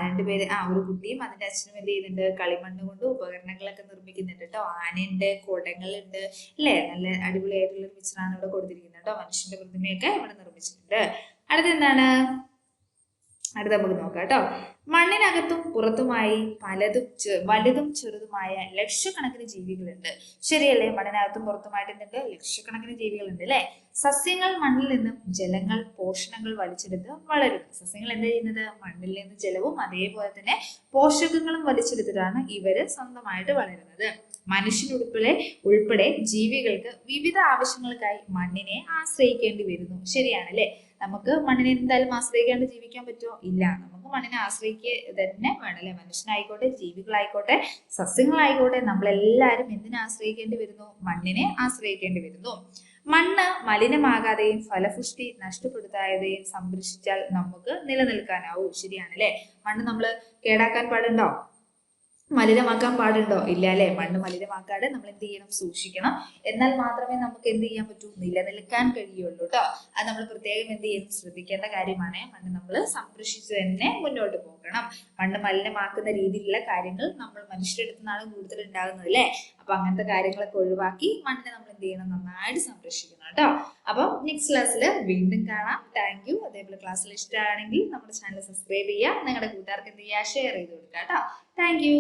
രണ്ടുപേര് ഒരു കുട്ടിയും അതിന്റെ അച്ഛനും എന്ത് ചെയ്യുന്നുണ്ട്? കളിമണ്ണ് കൊണ്ട് ഉപകരണങ്ങളൊക്കെ നിർമ്മിക്കുന്നുണ്ട് കേട്ടോ. ആനയുണ്ട്, കുടങ്ങളുണ്ട് അല്ലെ. നല്ല അടിപൊളിയായിട്ടുള്ള ഒരു പിക്ചറാണ് ഇവിടെ കൊടുത്തിരിക്കുന്നത് കേട്ടോ. മനുഷ്യന്റെ പ്രതിമയൊക്കെ ഇവിടെ നിർമ്മിച്ചിട്ടുണ്ട്. അടുത്തെന്താണ്? അടുത്ത നമുക്ക് നോക്കാം കേട്ടോ. മണ്ണിനകത്തും പുറത്തുമായി വലുതും ചെറുതുമായ ലക്ഷക്കണക്കിന് ജീവികളുണ്ട്. ശരിയല്ലേ? മണ്ണിനകത്തും പുറത്തുമായിട്ട് എന്തുണ്ട്? ലക്ഷക്കണക്കിന് ജീവികളുണ്ട് അല്ലെ. സസ്യങ്ങൾ മണ്ണിൽ നിന്നും ജലങ്ങൾ, പോഷകങ്ങൾ വലിച്ചെടുത്ത് വളരുന്നു. സസ്യങ്ങൾ എന്താ ചെയ്യുന്നത്? മണ്ണിൽ നിന്ന് ജലവും അതേപോലെ തന്നെ പോഷകങ്ങളും വലിച്ചെടുത്തിട്ടാണ് ഇവര് സ്വന്തമായിട്ട് വളരുന്നത്. ഉൾപ്പെടെ ജീവികൾക്ക് വിവിധ ആവശ്യങ്ങൾക്കായി മണ്ണിനെ ആശ്രയിക്കേണ്ടി വരുന്നു. ശരിയാണല്ലേ? നമുക്ക് മണ്ണിനെ എന്തായാലും ആശ്രയിക്കാണ്ട് ജീവിക്കാൻ പറ്റുമോ? ഇല്ല. നമുക്ക് മണ്ണിനെ ആശ്രയിക്കുക തന്നെ വേണം അല്ലെ. മനുഷ്യനായിക്കോട്ടെ, ജീവികളായിക്കോട്ടെ, സസ്യങ്ങളായിക്കോട്ടെ, നമ്മളെല്ലാവരും എന്തിനെ ആശ്രയിക്കേണ്ടി വരുന്നു? മണ്ണിനെ ആശ്രയിക്കേണ്ടി വരുന്നു. മണ്ണ് മലിനമാകാതെയും ഫലപുഷ്ടി നഷ്ടപ്പെടുത്താതെയും സംരക്ഷിച്ചാൽ നമുക്ക് നിലനിൽക്കാനാവൂ. ശരിയാണല്ലേ? മണ്ണ് നമ്മൾ കേടാക്കാൻ പാടുണ്ടോ? മലിനമാക്കാൻ പാടുണ്ടോ? ഇല്ല അല്ലെ. മണ്ണ് മലിനമാക്കാതെ നമ്മൾ എന്ത് ചെയ്യണം? സൂക്ഷിക്കണം. എന്നാൽ മാത്രമേ നമുക്ക് എന്ത് ചെയ്യാൻ പറ്റൂ? നിലനിൽക്കാൻ കഴിയുള്ളൂ കേട്ടോ. അത് നമ്മൾ പ്രത്യേകം എന്ത് ചെയ്യും? ശ്രദ്ധിക്കേണ്ട കാര്യമാണ്. മണ്ണ് നമ്മൾ സംരക്ഷിച്ച് തന്നെ മുന്നോട്ട് പോകണം. മണ്ണ് മലിനമാക്കുന്ന രീതിയിലുള്ള കാര്യങ്ങൾ നമ്മൾ മനുഷ്യരുടെ അടുത്ത് നിന്നാണ് കൂടുതൽ ഉണ്ടാകുന്നത് അല്ലെ. അപ്പൊ അങ്ങനത്തെ കാര്യങ്ങളൊക്കെ ഒഴിവാക്കി മണ്ണിനെ നമ്മൾ എന്ത് ചെയ്യണം? നന്നായിട്ട് സംരക്ഷിക്കണം. കേട്ടോ. അപ്പം നെക്സ്റ്റ് ക്ലാസ്സിൽ വീണ്ടും കാണാം. Thank you. അതേപോലെ ക്ലാസ്സിൽ ഇഷ്ടമാണെങ്കിൽ നമ്മുടെ ചാനൽ സബ്സ്ക്രൈബ് ചെയ്യുക, നിങ്ങളുടെ കൂട്ടുകാർക്ക് എന്ത് ചെയ്യുക, ഷെയർ ചെയ്ത് കൊടുക്കുക കേട്ടോ. Thank you.